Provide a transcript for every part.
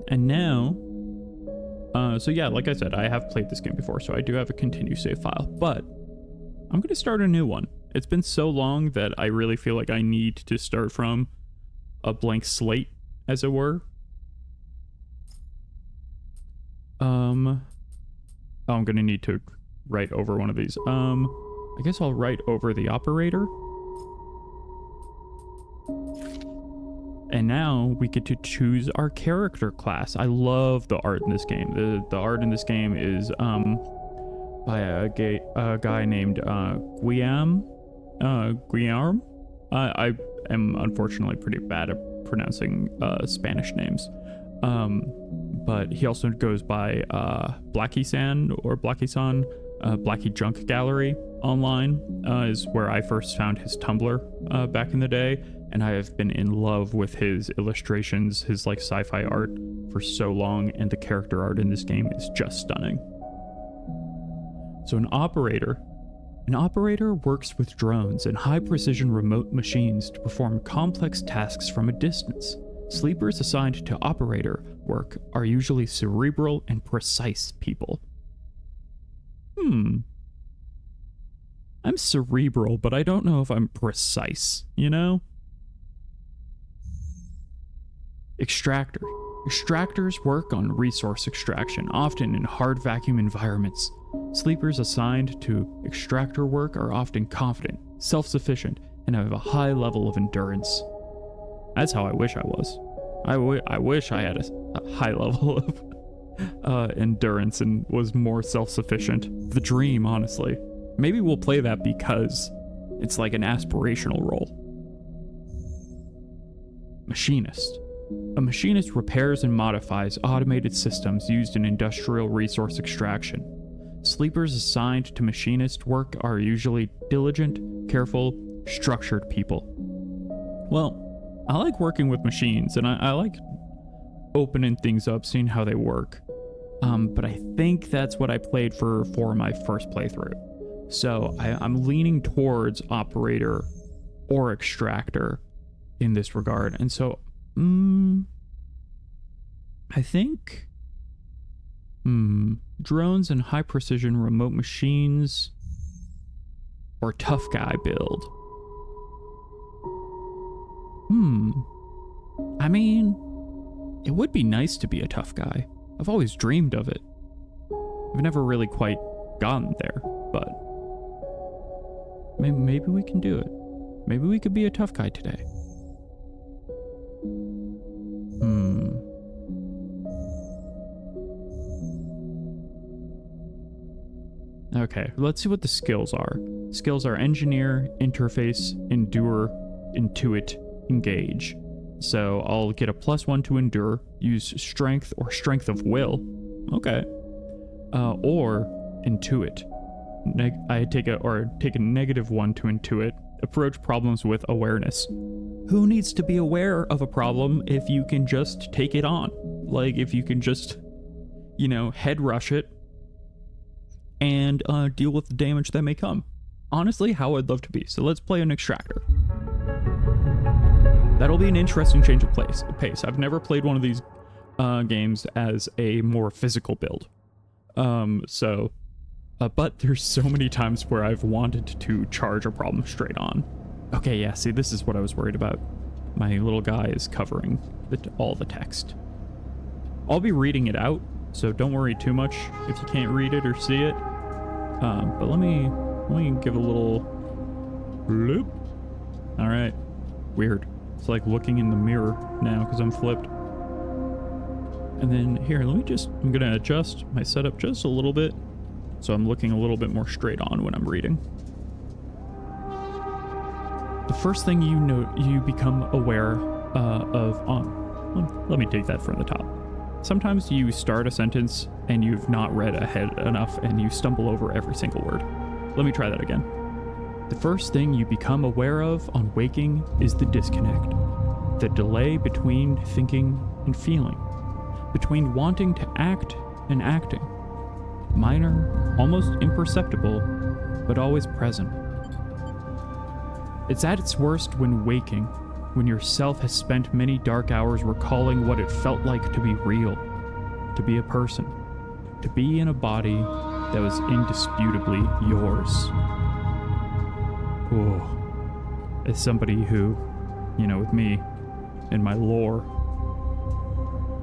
And now, so yeah, like I said, I have played this game before, so I do have a continue save file, but I'm going to start a new one. It's been so long that I really feel like I need to start from a blank slate, as it were. Oh, I'm going to need to write over one of these. I guess I'll write over the operator. And now we get to choose our character class. I love the art in this game. The art in this game is by a guy named Guillaume. I am unfortunately pretty bad at pronouncing Spanish names. But he also goes by Blackie-san or Blackie-san. Blackie Junk Gallery online is where I first found his Tumblr back in the day, and I have been in love with his illustrations, his like sci-fi art for so long, and the character art in this game is just stunning. So an operator works with drones and high-precision remote machines to perform complex tasks from a distance. Sleepers assigned to operator work are usually cerebral and precise people. I'm cerebral, but I don't know if I'm precise, you know? Extractor. Extractors work on resource extraction, often in hard vacuum environments. Sleepers assigned to extractor work are often confident, self-sufficient, and have a high level of endurance. That's how I wish I was. I wish I had a high level of endurance and was more self-sufficient. The dream, honestly. Maybe we'll play that because it's like an aspirational role. Machinist. A machinist repairs and modifies automated systems used in industrial resource extraction. Sleepers assigned to machinist work are usually diligent, careful, structured people. Well, I like working with machines, and I like opening things up, seeing how they work. But I think that's what I played for my first playthrough. So I'm leaning towards operator or extractor in this regard. And so, I think, drones and high precision remote machines or tough guy build. I mean, it would be nice to be a tough guy. I've always dreamed of it. I've never really quite gotten there, but maybe we can do it. Maybe we could be a tough guy today. Okay, let's see what the skills are. Skills are engineer, interface, endure, intuit, engage. So I'll get a +1 to endure, use strength or strength of will. Okay. Or intuit. I take a -1 to intuit. Approach problems with awareness. Who needs to be aware of a problem if you can just take it on? Like, if you can just, head rush it and deal with the damage that may come. Honestly, how I'd love to be. So let's play an extractor. That'll be an interesting change of pace. I've never played one of these games as a more physical build. But there's so many times where I've wanted to charge a problem straight on. Okay, yeah, see, this is what I was worried about. My little guy is covering all the text. I'll be reading it out, so don't worry too much if you can't read it or see it. But let me give a little bloop. All right, weird. It's like looking in the mirror now because I'm flipped. And then here, I'm gonna adjust my setup just a little bit so I'm looking a little bit more straight on when I'm reading. The first thing you become aware let me take that from the top. Sometimes you start a sentence and you've not read ahead enough and you stumble over every single word. Let me try that again. The first thing you become aware of on waking is the disconnect. The delay between thinking and feeling. Between wanting to act and acting. Minor, almost imperceptible, but always present. It's at its worst when waking, when yourself has spent many dark hours recalling what it felt like to be real, to be a person, to be in a body that was indisputably yours. Oh, as somebody who, with me and my lore,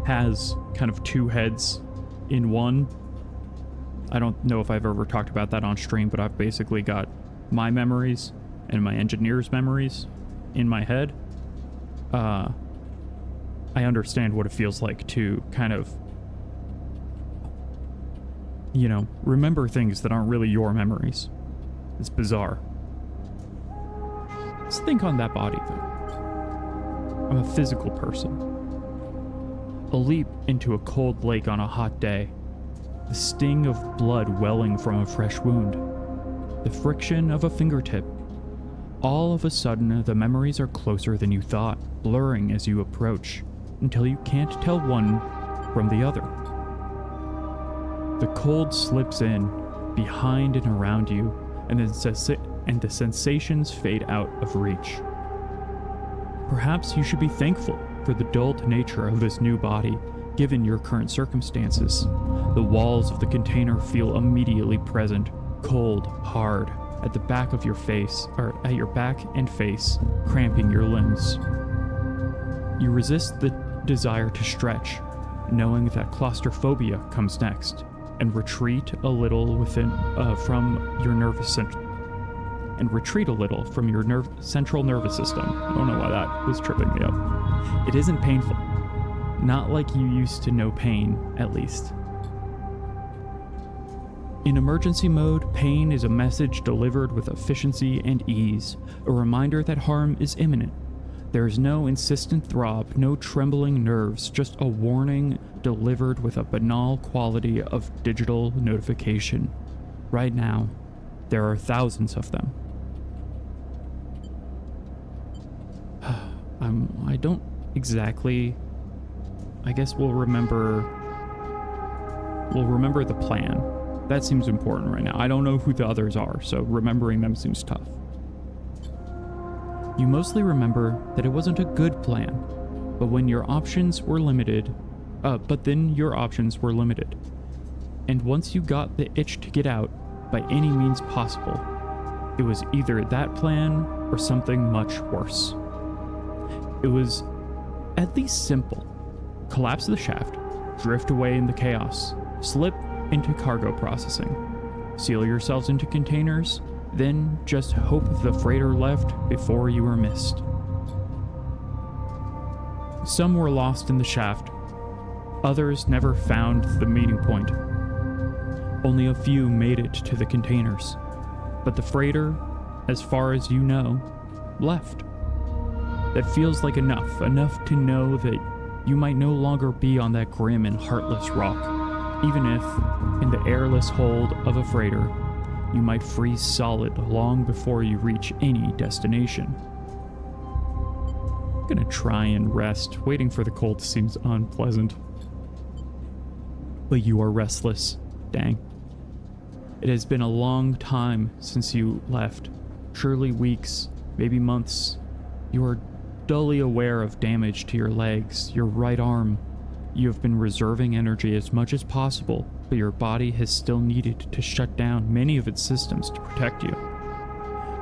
has kind of two heads in one. I don't know if I've ever talked about that on stream, but I've basically got my memories and my engineer's memories in my head. I understand what it feels like to kind of, remember things that aren't really your memories. It's bizarre. Let's think on that body, though. I'm a physical person. A leap into a cold lake on a hot day. The sting of blood welling from a fresh wound. The friction of a fingertip. All of a sudden, the memories are closer than you thought, blurring as you approach, until you can't tell one from the other. The cold slips in, behind and around you, and the sensations fade out of reach. Perhaps you should be thankful for the dulled nature of this new body, given your current circumstances. The walls of the container feel immediately present, cold, hard, at the back of your face, or at your back and face, cramping your limbs. You resist the desire to stretch, knowing that claustrophobia comes next, and retreat a little from your central nervous system. I don't know why that was tripping me up. It isn't painful. Not like you used to know pain, at least. In emergency mode, pain is a message delivered with efficiency and ease, a reminder that harm is imminent. There is no insistent throb, no trembling nerves, just a warning delivered with a banal quality of digital notification. Right now, there are thousands of them. I don't exactly... I guess we'll remember the plan. That seems important right now. I don't know who the others are, so remembering them seems tough. You mostly remember that it wasn't a good plan, but then your options were limited. And once you got the itch to get out, by any means possible, it was either that plan or something much worse. It was at least simple. Collapse the shaft, drift away in the chaos, slip into cargo processing, seal yourselves into containers, then just hope the freighter left before you were missed. Some were lost in the shaft, others never found the meeting point. Only a few made it to the containers, but the freighter, as far as you know, left. That feels like enough to know that you might no longer be on that grim and heartless rock, even if, in the airless hold of a freighter, you might freeze solid long before you reach any destination. I'm gonna try and rest. Waiting for the cold seems unpleasant. But you are restless. Dang. It has been a long time since you left. Surely weeks, maybe months. You are dully aware of damage to your legs, your right arm. You have been reserving energy as much as possible, but your body has still needed to shut down many of its systems to protect you.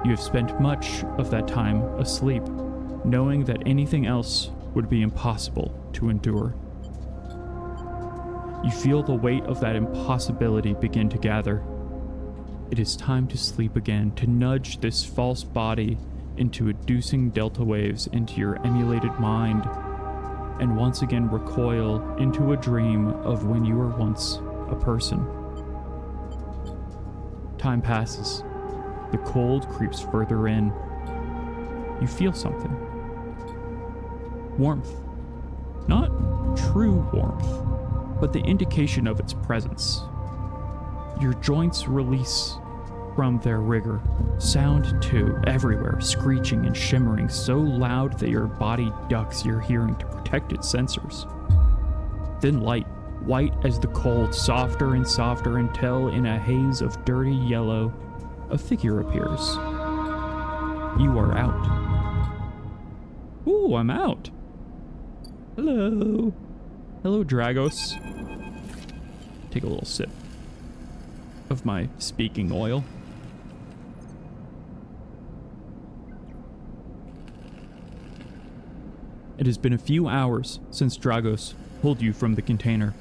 You have spent much of that time asleep, knowing that anything else would be impossible to endure. You feel the weight of that impossibility begin to gather. It is time to sleep again, to nudge this false body into inducing delta waves into your emulated mind, and once again recoil into a dream of when you were once a person. Time passes. The cold creeps further in. You feel something. Warmth. Not true warmth, but the indication of its presence. Your joints release from their rigor. Sound, too, everywhere, screeching and shimmering so loud that your body ducks your hearing to protect its sensors. Then light, white as the cold, softer and softer until, in a haze of dirty yellow, a figure appears. You are out. Ooh, I'm out. Hello. Hello, Dragos. Take a little sip of my speaking oil. It has been a few hours since Dragos pulled you from the container.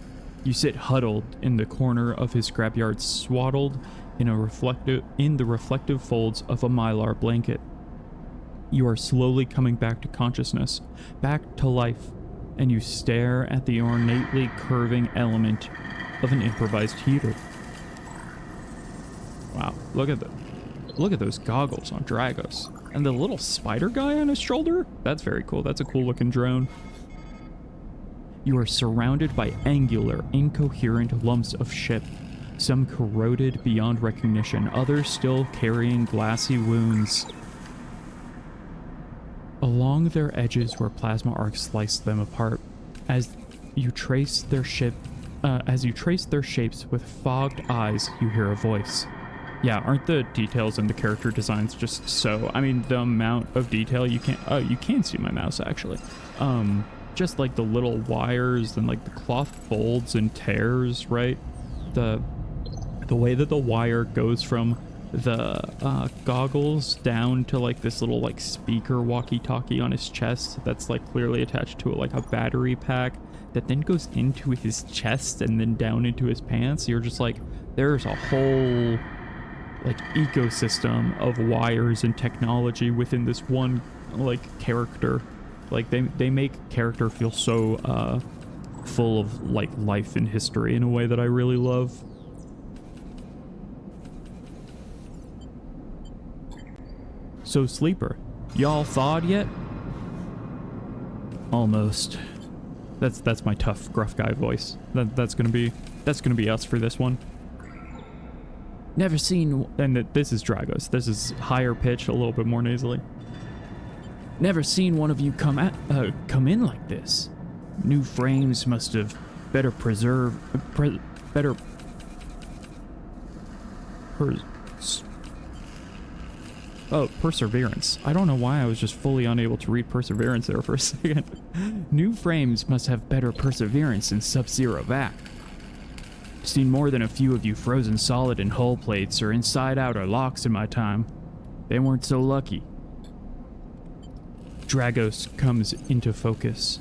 You sit huddled in the corner of his scrapyard, swaddled in the reflective folds of a mylar blanket. You are slowly coming back to consciousness, back to life, and you stare at the ornately curving element of an improvised heater. Wow, look at those goggles on Dragos. And the little spider guy on his shoulder? That's very cool. That's a cool looking drone. You are surrounded by angular, incoherent lumps of ship, some corroded beyond recognition, others still carrying glassy wounds. Along their edges where plasma arcs slice them apart, as you trace their shapes with fogged eyes, you hear a voice. Yeah, aren't the details in the character designs just so... I mean, the amount of detail you can't... Oh, you can see my mouse, actually. Just like the little wires and like the cloth folds and tears, right? The way that the wire goes from the goggles down to like this little like speaker walkie-talkie on his chest that's like clearly attached to like a battery pack that then goes into his chest and then down into his pants. You're just like, there's a whole... like ecosystem of wires and technology within this one like character. Like they make character feel so full of like life and history in a way that I really love. So Sleeper, y'all thawed yet? Almost. That's my tough gruff guy voice. That's gonna be us for this one. Never seen... And this is Dragos. This is higher pitch, a little bit more nasally. Never seen one of you come in like this. New frames must have better perseverance. I don't know why I was just fully unable to read perseverance there for a second. New frames must have better perseverance in sub-zero vac. Seen more than a few of you frozen solid in hull plates or inside out or locks in my time. They weren't so lucky. Dragos comes into focus.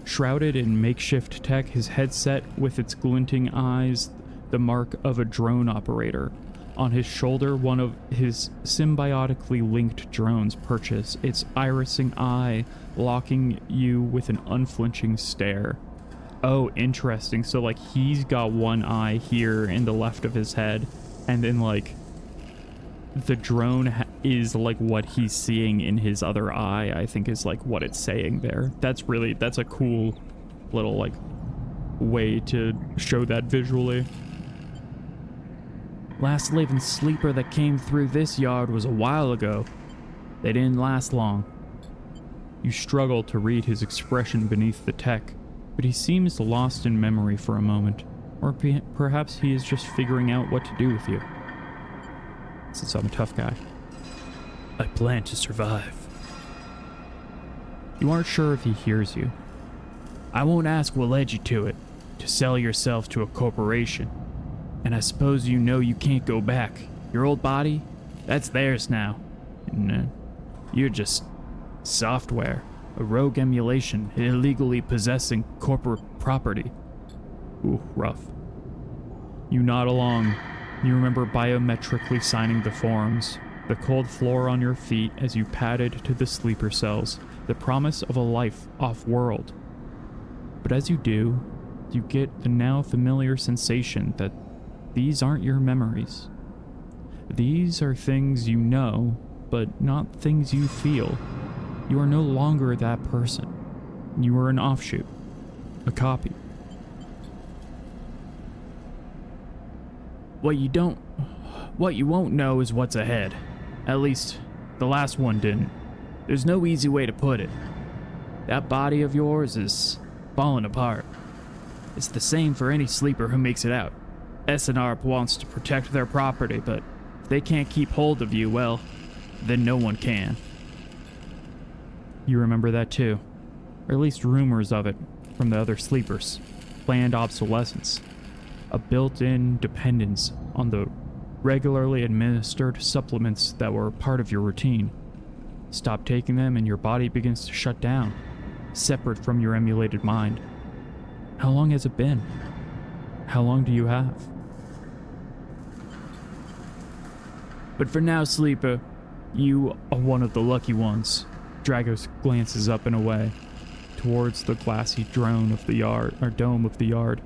Shrouded in makeshift tech, his headset with its glinting eyes, the mark of a drone operator. On his shoulder, one of his symbiotically linked drones perches, its irising eye locking you with an unflinching stare. Oh, interesting. So, like, he's got one eye here in the left of his head, and then, like, the drone is, like, what he's seeing in his other eye, I think is, like, what it's saying there. That's a cool little, like, way to show that visually. Last living sleeper that came through this yard was a while ago. They didn't last long. You struggle to read his expression beneath the tech, but he seems lost in memory for a moment, or perhaps he is just figuring out what to do with you. Since I'm a tough guy. I plan to survive. You aren't sure if he hears you. I won't ask what led you to it, to sell yourself to a corporation. And I suppose you know you can't go back. Your old body, that's theirs now. And you're just software. A rogue emulation, illegally possessing corporate property. Ooh, rough. You nod along. You remember biometrically signing the forms, the cold floor on your feet as you padded to the sleeper cells, the promise of a life off-world. But as you do, you get the now familiar sensation that these aren't your memories. These are things you know, but not things you feel. You are no longer that person. You are an offshoot, a copy. What you won't know is what's ahead. At least, the last one didn't. There's no easy way to put it. That body of yours is falling apart. It's the same for any sleeper who makes it out. SNR wants to protect their property, but if they can't keep hold of you, well, then no one can. You remember that too. Or at least rumors of it from the other sleepers. Planned obsolescence. A built-in dependence on the regularly administered supplements that were part of your routine. Stop taking them and your body begins to shut down, separate from your emulated mind. How long has it been? How long do you have? But for now, sleeper, you are one of the lucky ones. Dragos glances up and away, towards the glassy dome of the yard.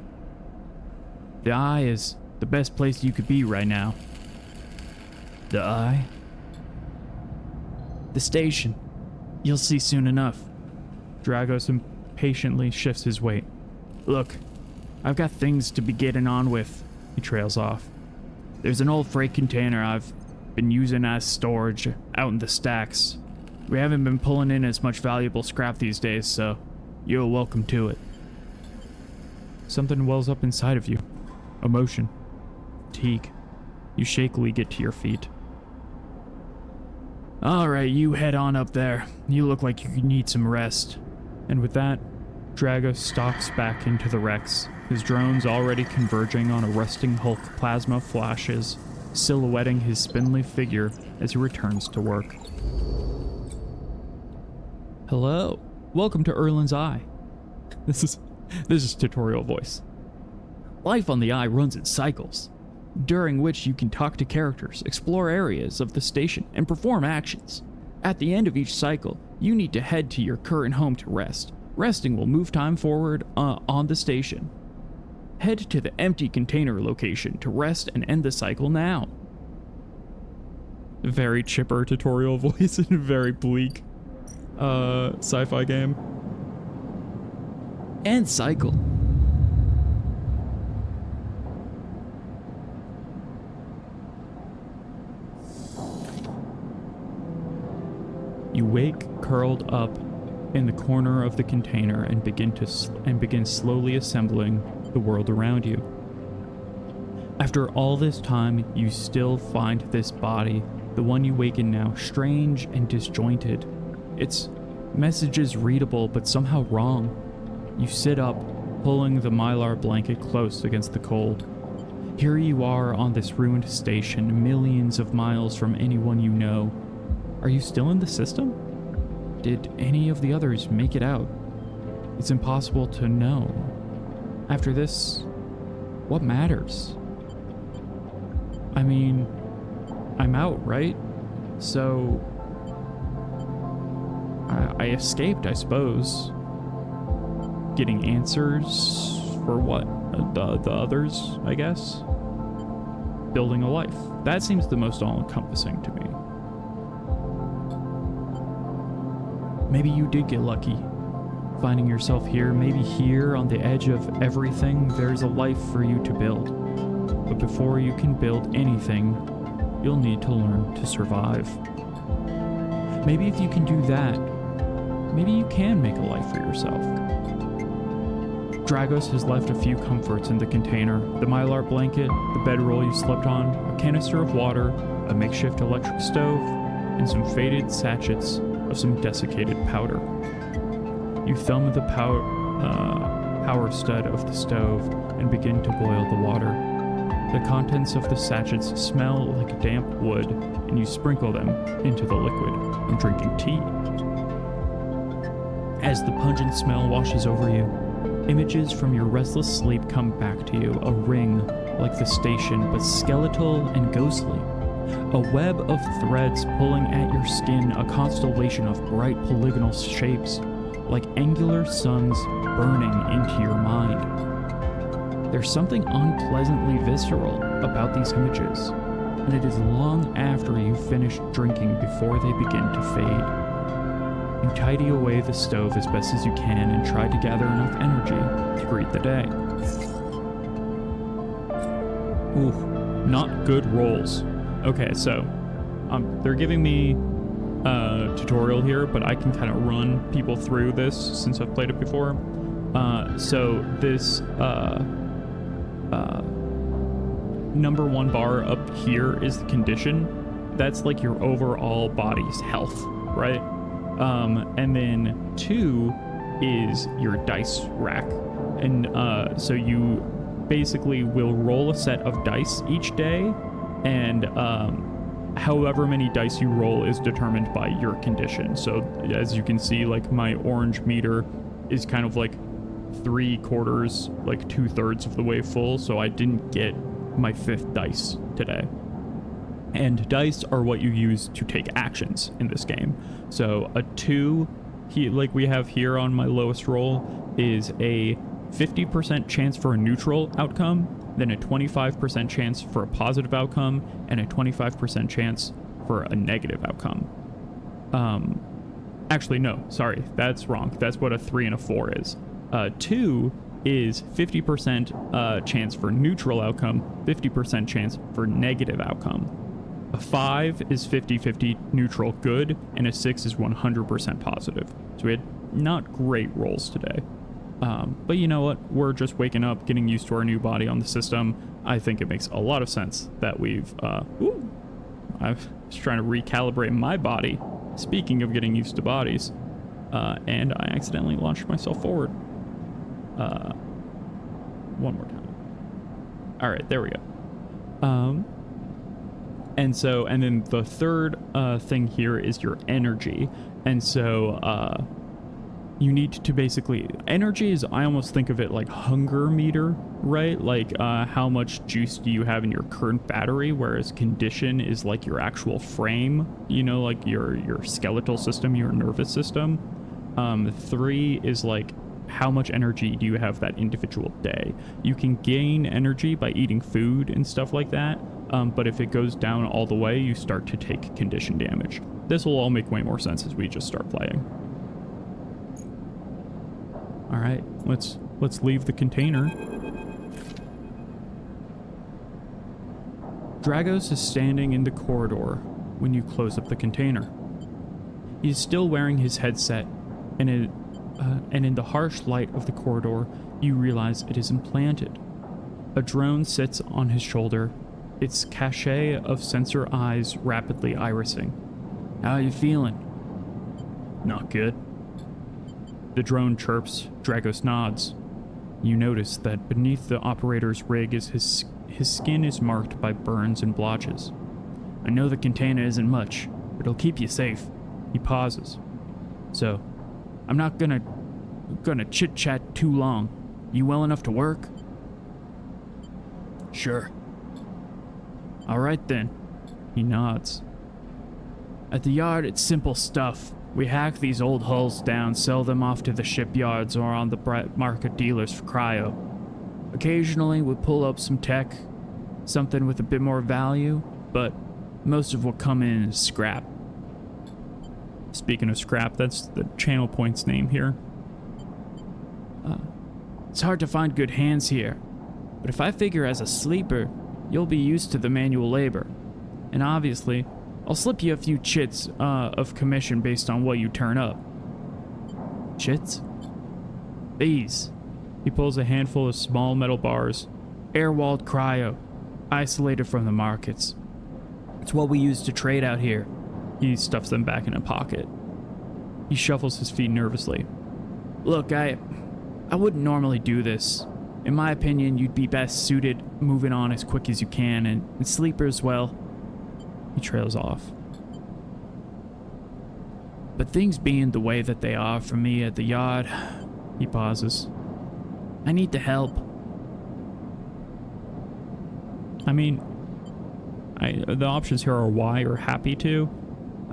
The Eye is the best place you could be right now. The Eye? The station. You'll see soon enough. Dragos impatiently shifts his weight. Look, I've got things to be getting on with. He trails off. There's an old freight container I've been using as storage out in the stacks. We haven't been pulling in as much valuable scrap these days, so you're welcome to it. Something wells up inside of you. Emotion. Fatigue. You shakily get to your feet. Alright, you head on up there. You look like you need some rest. And with that, Drago stalks back into the Rex, his drones already converging on a rusting Hulk plasma flashes, silhouetting his spindly figure as he returns to work. Hello, welcome to Erlin's Eye. This is tutorial voice. Life on the Eye runs in cycles, during which you can talk to characters, explore areas of the station, and perform actions. At the end of each cycle, you need to head to your current home to rest. Resting will move time forward on the station. Head to the empty container location to rest and end the cycle now. Very chipper tutorial voice in a very bleak sci-fi game. End cycle. You wake curled up in the corner of the container and begin slowly assembling the world around you. After all this time, you still find this body, the one you wake in now, strange and disjointed. Its message is readable but somehow wrong. You sit up, pulling the mylar blanket close against the cold. Here you are on this ruined station, millions of miles from anyone you know. Are you still in the system? Did any of the others make it out? It's impossible to know. After this, what matters? I mean, I'm out, right? So, I escaped, I suppose. Getting answers for what? The others, I guess? Building a life. That seems the most all-encompassing to me. Maybe you did get lucky, finding yourself here. Maybe here on the edge of everything, there's a life for you to build. But before you can build anything, you'll need to learn to survive. Maybe if you can do that, maybe you can make a life for yourself. Dragos has left a few comforts in the container: the mylar blanket, the bedroll you slept on, a canister of water, a makeshift electric stove, and some faded sachets of some desiccated powder. You thumb the power stud of the stove and begin to boil the water. The contents of the sachets smell like damp wood, and you sprinkle them into the liquid. I'm drinking tea. As the pungent smell washes over you, images from your restless sleep come back to you, a ring like the station, but skeletal and ghostly. A web of threads pulling at your skin, a constellation of bright polygonal shapes, like angular suns burning into your mind. There's something unpleasantly visceral about these images, and it is long after you finish drinking before they begin to fade. You tidy away the stove as best as you can and try to gather enough energy to greet the day. Ooh, not good rolls. Okay, so they're giving me a tutorial here, but I can kind of run people through this since I've played it before. So this number one bar up here is the condition. That's like your overall body's health, right? And then 2 is your dice rack. And so you basically will roll a set of dice each day, and however many dice you roll is determined by your condition. So as you can see, like my orange meter is kind of like 3/4, like 2/3 of the way full, so I didn't get my 5th dice today. And dice are what you use to take actions in this game. So a 2, like we have here on my lowest roll, is a 50% chance for a neutral outcome, then a 25% chance for a positive outcome, and a 25% chance for a negative outcome. Actually, no, sorry, that's wrong. That's what a 3 and a 4 is. 2 is 50% chance for neutral outcome, 50% chance for negative outcome. A 5 is 50-50 neutral good, and a 6 is 100% positive. So we had not great rolls today. But you know what? We're just waking up, getting used to our new body on the system. I think it makes a lot of sense that we've... I was trying to recalibrate my body. Speaking of getting used to bodies. And I accidentally launched myself forward. One more time. All right, there we go. And then the third thing here is your energy. And so you need to basically, energy is, I almost think of it like hunger meter, right? Like how much juice do you have in your current battery, whereas condition is like your actual frame, you know, like your skeletal system, your nervous system. 3 is like how much energy do you have that individual day. You can gain energy by eating food and stuff like that, but if it goes down all the way, you start to take condition damage. This will all make way more sense as we just start playing. All right, let's leave the container. Dragos is standing in the corridor when you close up the container. He is still wearing his headset, and in the harsh light of the corridor, you realize it is implanted. A drone sits on his shoulder, its cachet of sensor eyes rapidly irising. How are you feeling? Not good. The drone chirps. Dragos nods. You notice that beneath the operator's rig is his skin is marked by burns and blotches. I know the container isn't much, but it'll keep you safe. He pauses. So, I'm not gonna chit-chat too long. You well enough to work? Sure. All right then. He nods. At the yard, it's simple stuff. We hack these old hulls down, sell them off to the shipyards or on the market dealers for cryo. Occasionally, we pull up some tech, something with a bit more value, but most of what come in is scrap. Speaking of scrap, that's the channel point's name here. It's hard to find good hands here, but if I figure as a sleeper, you'll be used to the manual labor. And obviously, I'll slip you a few chits of commission based on what you turn up. Chits? These. He pulls a handful of small metal bars. Air-walled cryo. Isolated from the markets. It's what we use to trade out here. He stuffs them back in a pocket. He shuffles his feet nervously. Look, I wouldn't normally do this. In my opinion, you'd be best suited moving on as quick as you can, and sleepers, well... He trails off. But things being the way that they are for me at the yard, he pauses. I need the help. I mean, the options here are why or happy to.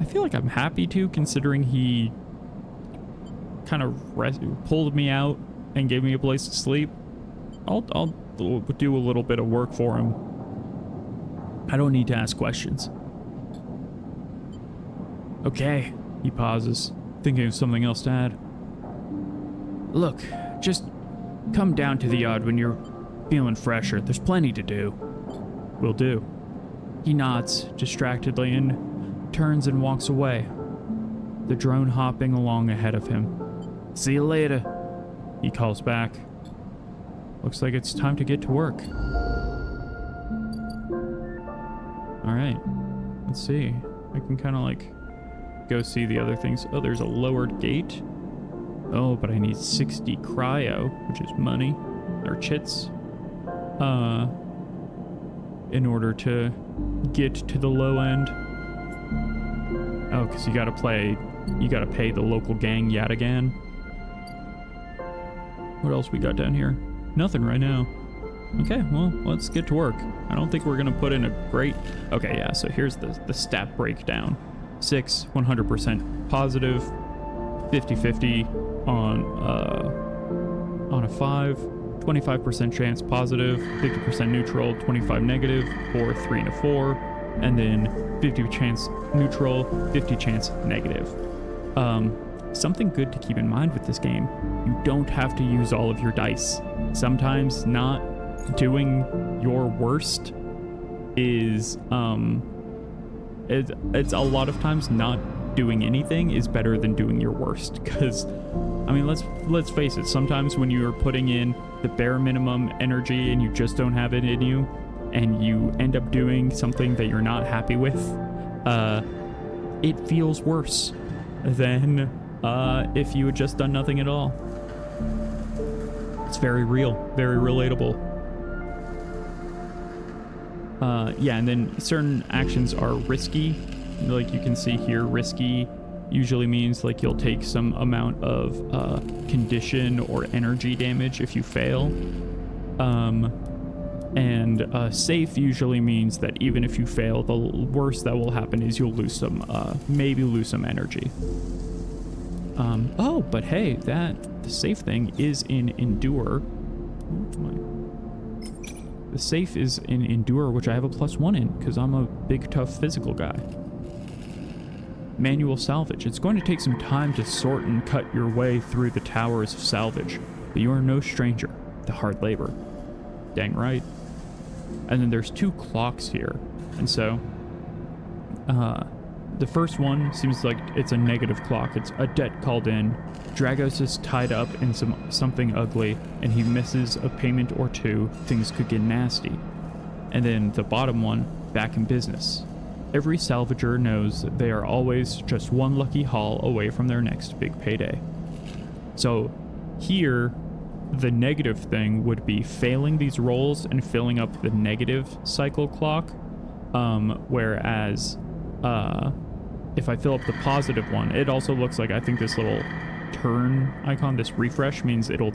I feel like I'm happy to, considering he kind of pulled me out and gave me a place to sleep. I'll do a little bit of work for him. I don't need to ask questions. Okay, he pauses, thinking of something else to add. Look, just come down to the yard when you're feeling fresher. There's plenty to do. Will do. He nods distractedly and turns and walks away, the drone hopping along ahead of him. See you later, he calls back. Looks like it's time to get to work. All right, let's see. I can kind of like go see the other things. Oh, there's a lowered gate. Oh, but I need 60 cryo, which is money, or chits, in order to get to the low end. Oh, because you gotta pay the local gang yet again. What else we got down here? Nothing right now. Okay, well, let's get to work. I don't think we're gonna put in a great... Okay, yeah, so here's the stat breakdown. 6, 100% positive, 50-50 on a 5, 25% chance positive, 50% neutral, 25 negative, or 3 and a 4, and then 50 chance neutral, 50 chance negative. Something good to keep in mind with this game, you don't have to use all of your dice. Sometimes not doing your worst is it's a lot of times not doing anything is better than doing your worst, because I mean, let's face it, sometimes when you are putting in the bare minimum energy and you just don't have it in you and you end up doing something that you're not happy with, it feels worse than if you had just done nothing at all. It's very real, very relatable. Yeah, and then certain actions are risky. Like you can see here, risky usually means like you'll take some amount of condition or energy damage if you fail. And safe usually means that even if you fail, the worst that will happen is you'll lose some, maybe lose some energy. Oh, but hey, the safe thing is in Endure. The safe is in Endure, which I have a +1 in, because I'm a big, tough physical guy. Manual salvage. It's going to take some time to sort and cut your way through the towers of salvage, but you are no stranger to hard labor. Dang right. And then there's 2 clocks here, and so the first one seems like it's a negative clock. It's a debt called in. Dragos is tied up in something ugly, and he misses a payment or 2. Things could get nasty. And then the bottom one, back in business. Every salvager knows that they are always just one lucky haul away from their next big payday. So here, the negative thing would be failing these rolls and filling up the negative cycle clock, whereas if I fill up the positive one, it also looks like, I think this little turn icon, this refresh, means it'll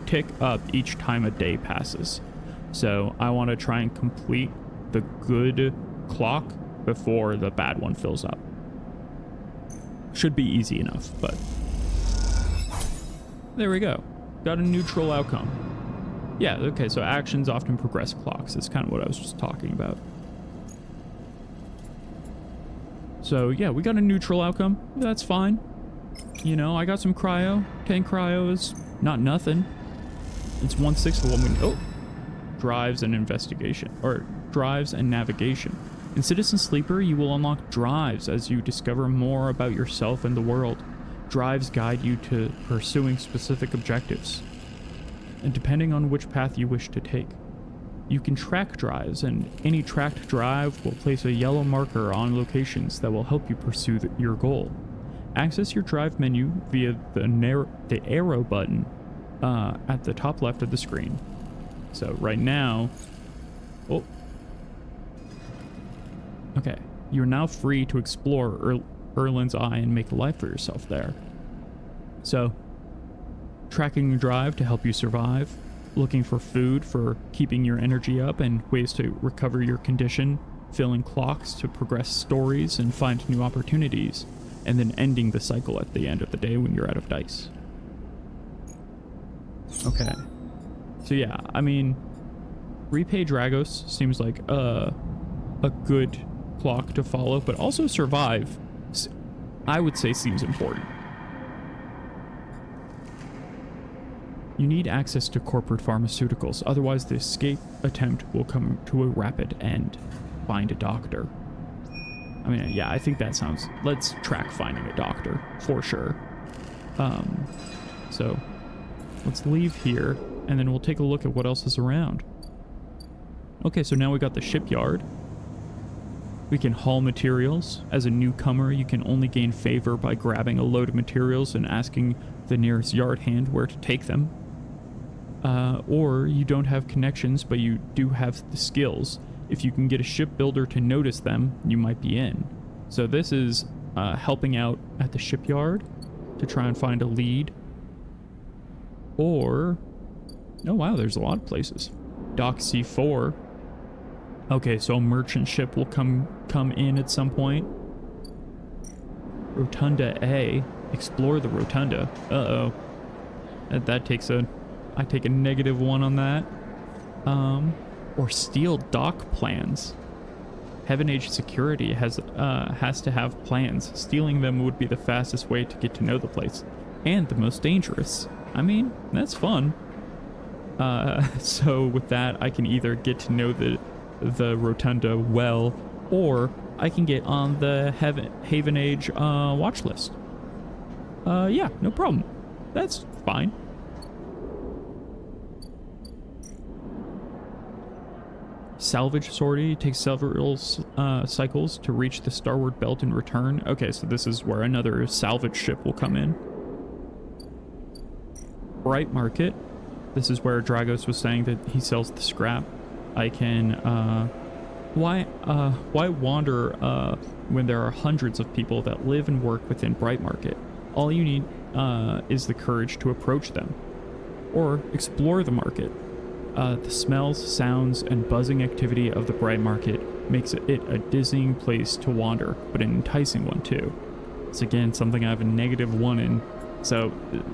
tick up each time a day passes. So I want to try and complete the good clock before the bad one fills up. Should be easy enough, but there we go. Got a neutral outcome. Yeah, okay, so actions often progress clocks. That's kind of what I was just talking about. So yeah, we got a neutral outcome. That's fine. You know, I got some cryo. 10 cryo is not nothing. It's 1/6 of what we... Oh! Drives and investigation. Or, drives and navigation. In Citizen Sleeper, you will unlock drives as you discover more about yourself and the world. Drives guide you to pursuing specific objectives, and depending on which path you wish to take. You can track drives, and any tracked drive will place a yellow marker on locations that will help you pursue your goal. Access your drive menu via the arrow button at the top left of the screen. So right now... Oh. Okay. You're now free to explore Erlin's Eye and make a life for yourself there. So, tracking your drive to help you survive, looking for food for keeping your energy up and ways to recover your condition, filling clocks to progress stories and find new opportunities, and then ending the cycle at the end of the day when you're out of dice. Okay. So yeah, I mean, repay Dragos seems like a good clock to follow, but also survive, I would say, seems important. You need access to corporate pharmaceuticals, otherwise the escape attempt will come to a rapid end. Find a doctor. I mean, yeah, I think that sounds... Let's track finding a doctor, for sure. So, let's leave here, and then we'll take a look at what else is around. Okay, so now we got the shipyard. We can haul materials. As a newcomer, you can only gain favor by grabbing a load of materials and asking the nearest yard hand where to take them. Or you don't have connections, but you do have the skills. If you can get a shipbuilder to notice them, you might be in. So this is helping out at the shipyard to try and find a lead. Or, oh wow, there's a lot of places. Dock C4. Okay, so a merchant ship will come in at some point. Rotunda A. Explore the rotunda. Uh-oh. That takes I take a -1 on that. Or steal dock plans. Heaven Age Security has to have plans. Stealing them would be the fastest way to get to know the place. And the most dangerous. I mean, that's fun. So with that, I can either get to know the rotunda well, or I can get on the Haven Age watch list. Yeah, no problem. That's fine. Salvage sortie takes several cycles to reach the starboard belt and return. Okay, so this is where another salvage ship will come in. Bright Market. This is where Dragos was saying that he sells the scrap. I can, why wander when there are hundreds of people that live and work within Bright Market? All you need is the courage to approach them. Or explore the market. The smells, sounds, and buzzing activity of the Bright Market makes it a dizzying place to wander, but an enticing one too. It's again something I have a -1 in. So,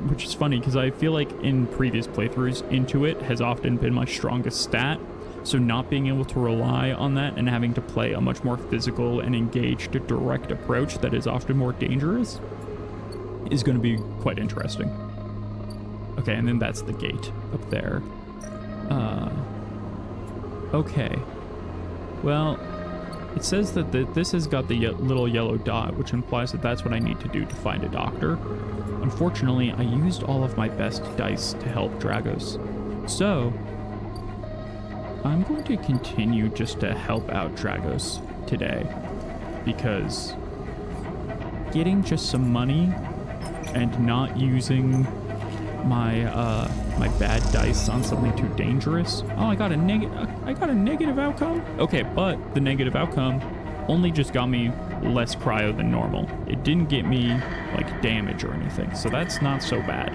which is funny because I feel like in previous playthroughs, Intuit has often been my strongest stat. So not being able to rely on that and having to play a much more physical and engaged direct approach that is often more dangerous is going to be quite interesting. Okay, and then that's the gate up there. Okay. Well, it says that this has got the little yellow dot, which implies that that's what I need to do to find a doctor. Unfortunately, I used all of my best dice to help Dragos. So, I'm going to continue just to help out Dragos today, because getting just some money and not using my my bad dice on something too dangerous. Oh, I got a negative outcome. Okay, but the negative outcome only just got me less cryo than normal. It didn't get me like damage or anything, so that's not so bad.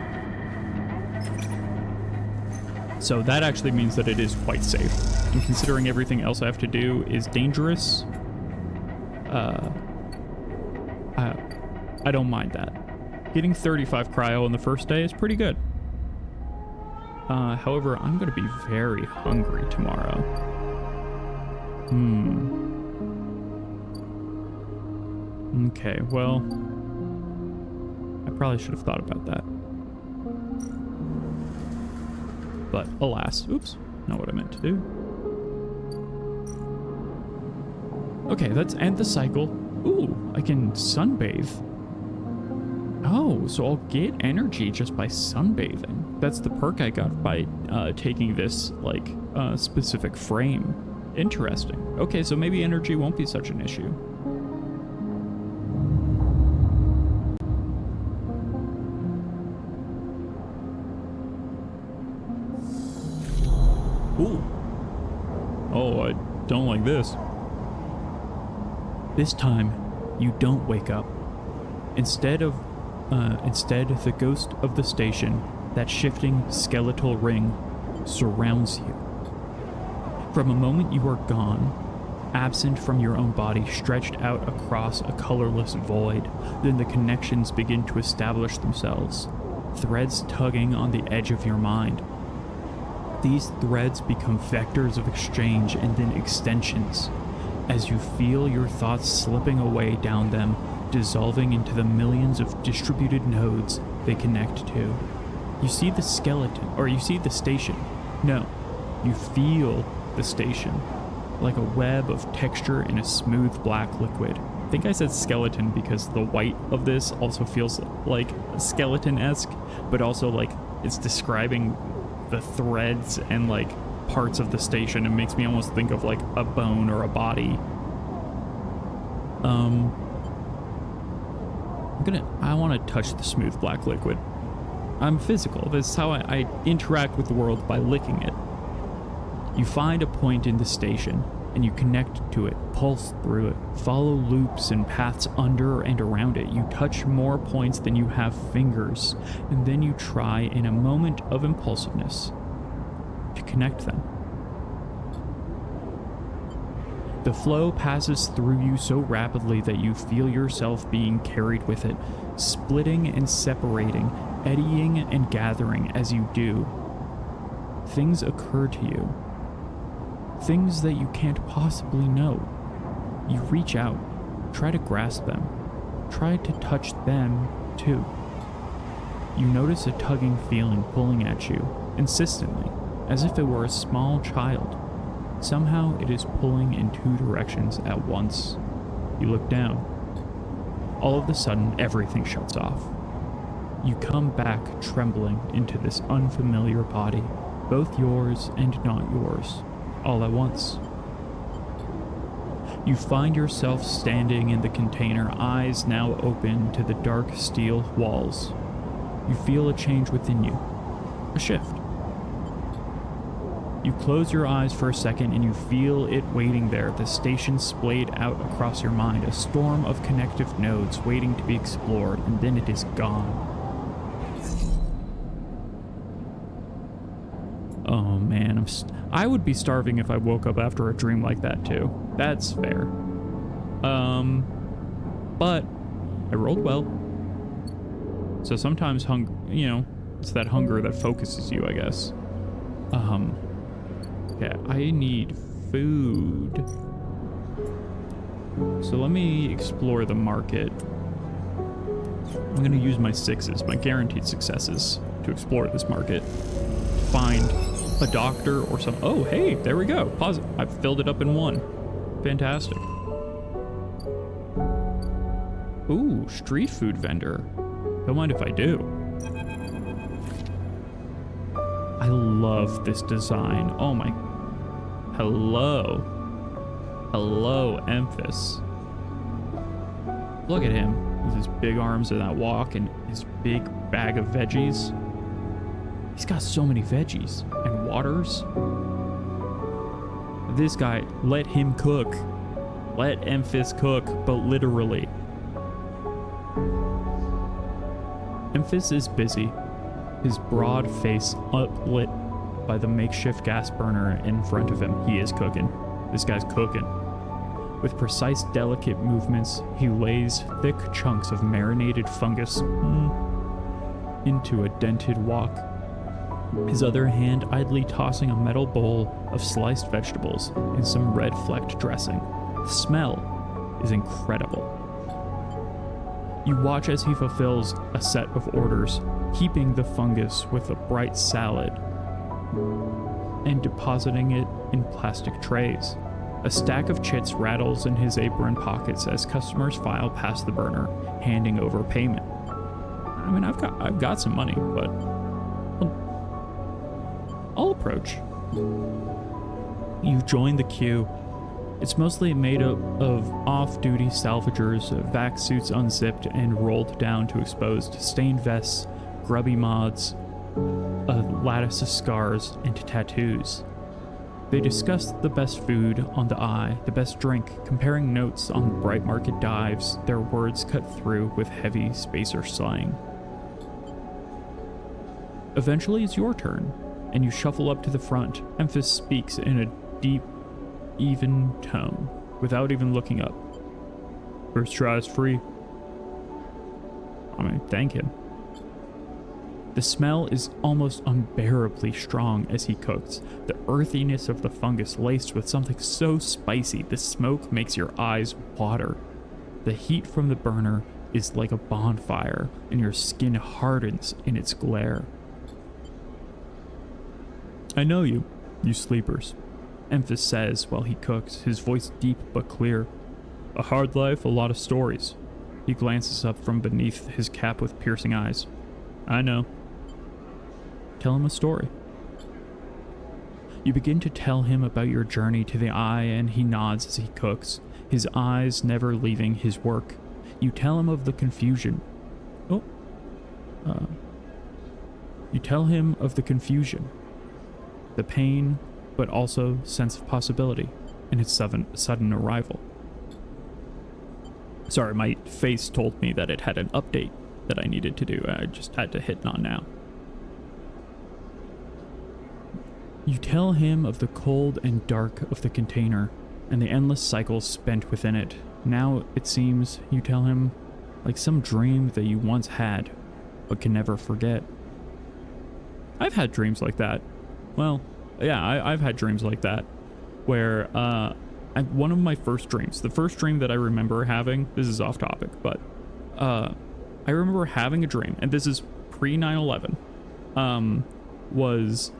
So that actually means that it is quite safe. And considering everything else I have to do is dangerous, I don't mind that. Getting 35 cryo on the first day is pretty good. However, I'm going to be very hungry tomorrow. Okay, well, I probably should have thought about that. But alas, oops, not what I meant to do. Okay, let's end the cycle. Ooh, I can sunbathe. Oh, so I'll get energy just by sunbathing. That's the perk I got by taking this, like, specific frame. Interesting. Okay, so maybe energy won't be such an issue. Ooh. Oh, I don't like this. This time, you don't wake up. Instead, the ghost of the station, that shifting skeletal ring, surrounds you. From a moment you are gone, absent from your own body, stretched out across a colorless void, then the connections begin to establish themselves, threads tugging on the edge of your mind. These threads become vectors of exchange and then extensions, as you feel your thoughts slipping away down them, dissolving into the millions of distributed nodes they connect to. You see the skeleton, or you see the station. No, you feel the station, like a web of texture in a smooth black liquid. I think I said skeleton because the white of this also feels like skeleton-esque, but also like it's describing the threads and like parts of the station. It makes me almost think of like a bone or a body. I want to touch the smooth black liquid. I'm physical. This is how I interact with the world, by licking it. You find a point in the station, and you connect to it, pulse through it, follow loops and paths under and around it. You touch more points than you have fingers, and then you try, in a moment of impulsiveness, to connect them. The flow passes through you so rapidly that you feel yourself being carried with it, splitting and separating, eddying and gathering as you do. Things occur to you. Things that you can't possibly know. You reach out, try to grasp them, try to touch them too. You notice a tugging feeling pulling at you, insistently, as if it were a small child. Somehow it is pulling in two directions at once. You look down. All of a sudden, everything shuts off. You come back trembling into this unfamiliar body, both yours and not yours, all at once. You find yourself standing in the container, eyes now open to the dark steel walls. You feel a change within you, a shift. You close your eyes for a second and you feel it waiting there, the station splayed out across your mind, a storm of connective nodes waiting to be explored, and then it is gone. Oh man, I would be starving if I woke up after a dream like that too. That's fair. But I rolled well. So sometimes it's that hunger that focuses you, I guess. Yeah, I need food. So let me explore the market. I'm gonna use my 6s, my guaranteed successes, to explore this market. Find a doctor or some. Oh, hey, there we go. Pause it. I filled it up in one. Fantastic. Ooh, street food vendor. Don't mind if I do. I love this design. Oh my. Hello. Hello, Emphas. Look at him with his big arms and that walk and his big bag of veggies. He's got so many veggies and waters. This guy, let him cook. Let Emphas cook, but literally. Emphas is busy, his broad face uplit by the makeshift gas burner in front of him. He is cooking. This guy's cooking. With precise, delicate movements, he lays thick chunks of marinated fungus into a dented wok. His other hand idly tossing a metal bowl of sliced vegetables and some red-flecked dressing. The smell is incredible. You watch as he fulfills a set of orders, heaping the fungus with a bright salad and depositing it in plastic trays. A stack of chits rattles in his apron pockets as customers file past the burner, handing over payment. I mean, I've got some money, but I'll approach. You join the queue. It's mostly made up of off-duty salvagers, vac suits unzipped and rolled down to exposed stained vests, grubby mods, a lattice of scars, and tattoos. They discuss the best food on the eye, the best drink, comparing notes on bright market dives, their words cut through with heavy spacer slang. Eventually it's your turn, and you shuffle up to the front. Emphas speaks in a deep, even tone, without even looking up. First try is free. I mean, thank him. The smell is almost unbearably strong as he cooks, the earthiness of the fungus laced with something so spicy the smoke makes your eyes water. The heat from the burner is like a bonfire, and your skin hardens in its glare. I know you sleepers, Emphas says while he cooks, his voice deep but clear. A hard life, a lot of stories. He glances up from beneath his cap with piercing eyes. I know. Tell him a story. You begin to tell him about your journey to the eye, and he nods as he cooks, his eyes never leaving his work. You tell him of the confusion. You tell him of the confusion, the pain, but also sense of possibility in his sudden arrival. Sorry, my face told me that it had an update that I needed to do. I just had to hit on now. You tell him of the cold and dark of the container and the endless cycles spent within it. Now, it seems, you tell him like some dream that you once had, but can never forget. I've had dreams like that. Well, yeah, I've had dreams like that, where one of my first dreams, the first dream that I remember having, this is off topic, but I remember having a dream, and this is pre 9/11, was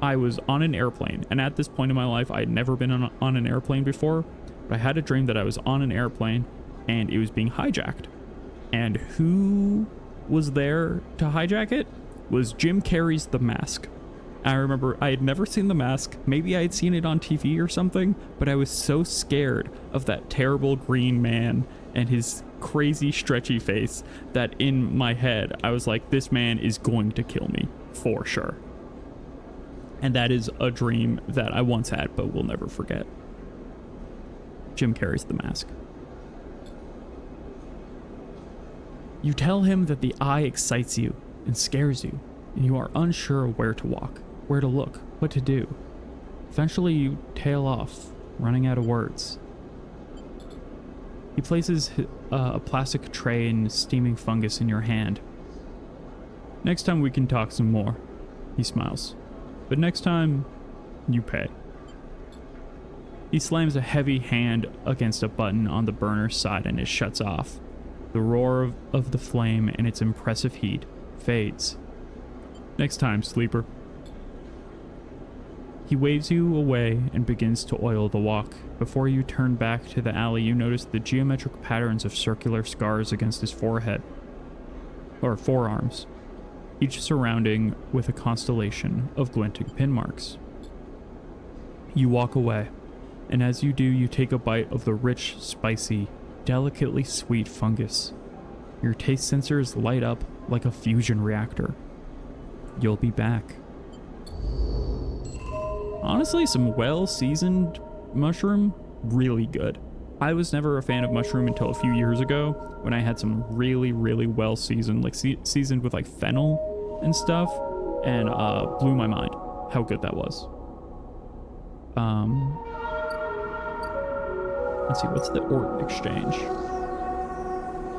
I was on an airplane, and at this point in my life, I had never been on an airplane before, but I had a dream that I was on an airplane, and it was being hijacked. And who was there to hijack it? Was Jim Carrey's The Mask. I remember I had never seen The Mask. Maybe I had seen it on TV or something, but I was so scared of that terrible green man and his crazy stretchy face that in my head, I was like, this man is going to kill me for sure. And that is a dream that I once had, but will never forget. Jim Carrey's The Mask. You tell him that the eye excites you and scares you, and you are unsure of where to walk, where to look, what to do. Eventually you tail off, running out of words. He places a plastic tray and steaming fungus in your hand. Next time we can talk some more, he smiles. But next time, you pay. He slams a heavy hand against a button on the burner side and it shuts off. The roar of the flame and its impressive heat fades. Next time, sleeper. He waves you away and begins to oil the walk. Before you turn back to the alley, you notice the geometric patterns of circular scars against his forehead, or forearms, each surrounding with a constellation of glinting pin marks. You walk away, and as you do, you take a bite of the rich, spicy, delicately sweet fungus. Your taste sensors light up like a fusion reactor. You'll be back. Honestly, some well-seasoned mushroom, really good. I was never a fan of mushroom until a few years ago when I had some really, really well-seasoned, like seasoned with like fennel and stuff, and blew my mind how good that was. Let's see, what's the Ort exchange?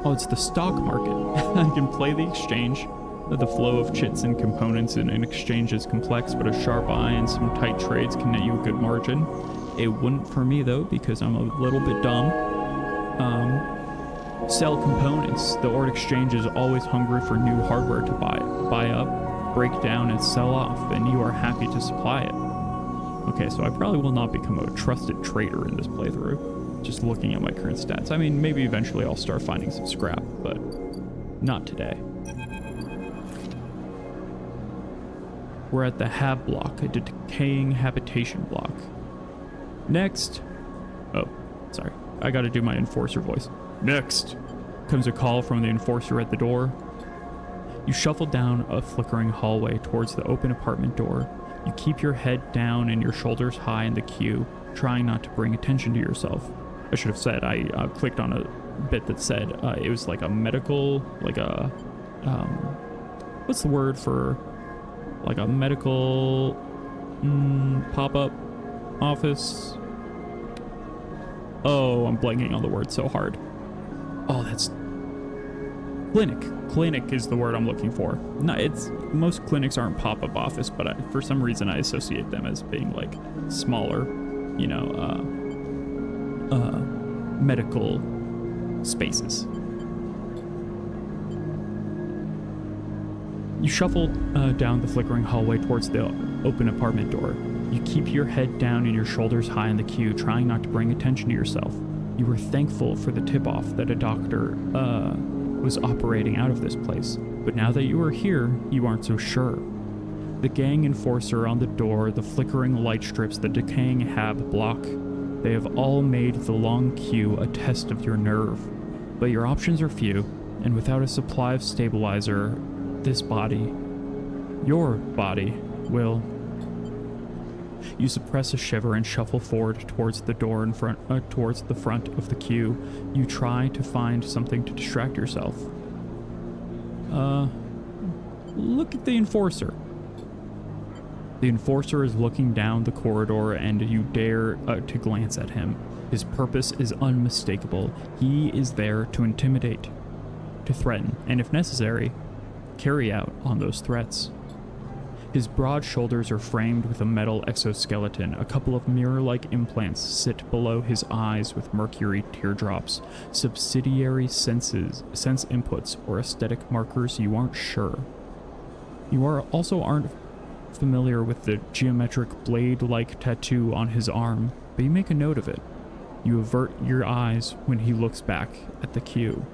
Oh, it's the stock market. I can play the exchange. The flow of chits and components in an exchange is complex, but a sharp eye and some tight trades can net you a good margin. It wouldn't for me though, because I'm a little bit dumb. Sell components. The Ort exchange is always hungry for new hardware to buy up, break down, and sell off, and you are happy to supply it. Okay, so I probably will not become a trusted trader in this playthrough, just looking at my current stats. I mean, maybe eventually I'll start finding some scrap, but not today. We're at the Hab block, a decaying habitation block. Next. Oh, sorry. I gotta do my enforcer voice. Next comes a call from the enforcer at the door. You shuffle down a flickering hallway towards the open apartment door. You keep your head down and your shoulders high in the queue, trying not to bring attention to yourself. I should have said, I clicked on a bit that said it was like a medical, like a, what's the word for, like a medical pop-up office? Oh, I'm blanking on the word so hard. Oh, that's clinic. Clinic is the word I'm looking for. No, it's most clinics aren't pop-up office, but for some reason I associate them as being like smaller, you know, medical spaces. You shuffle down the flickering hallway towards the open apartment door. You keep your head down and your shoulders high in the queue, trying not to bring attention to yourself. You were thankful for the tip-off that a doctor was operating out of this place, but now that you are here, you aren't so sure. The gang enforcer on the door, the flickering light strips, the decaying Hab block, They have all made the long queue a test of your nerve, but your options are few, and without a supply of stabilizer, this body, your body, will... You suppress a shiver and shuffle forward towards the door in front, towards the front of the queue. You try to find something to distract yourself. Look at the enforcer. The enforcer is looking down the corridor and you dare to glance at him. His purpose is unmistakable. He is there to intimidate, to threaten, and if necessary, carry out on those threats. His broad shoulders are framed with a metal exoskeleton. A couple of mirror-like implants sit below his eyes with mercury teardrops, subsidiary sense inputs, or aesthetic markers you aren't sure. You aren't familiar with the geometric blade-like tattoo on his arm, but you make a note of it. You avert your eyes when he looks back at the queue.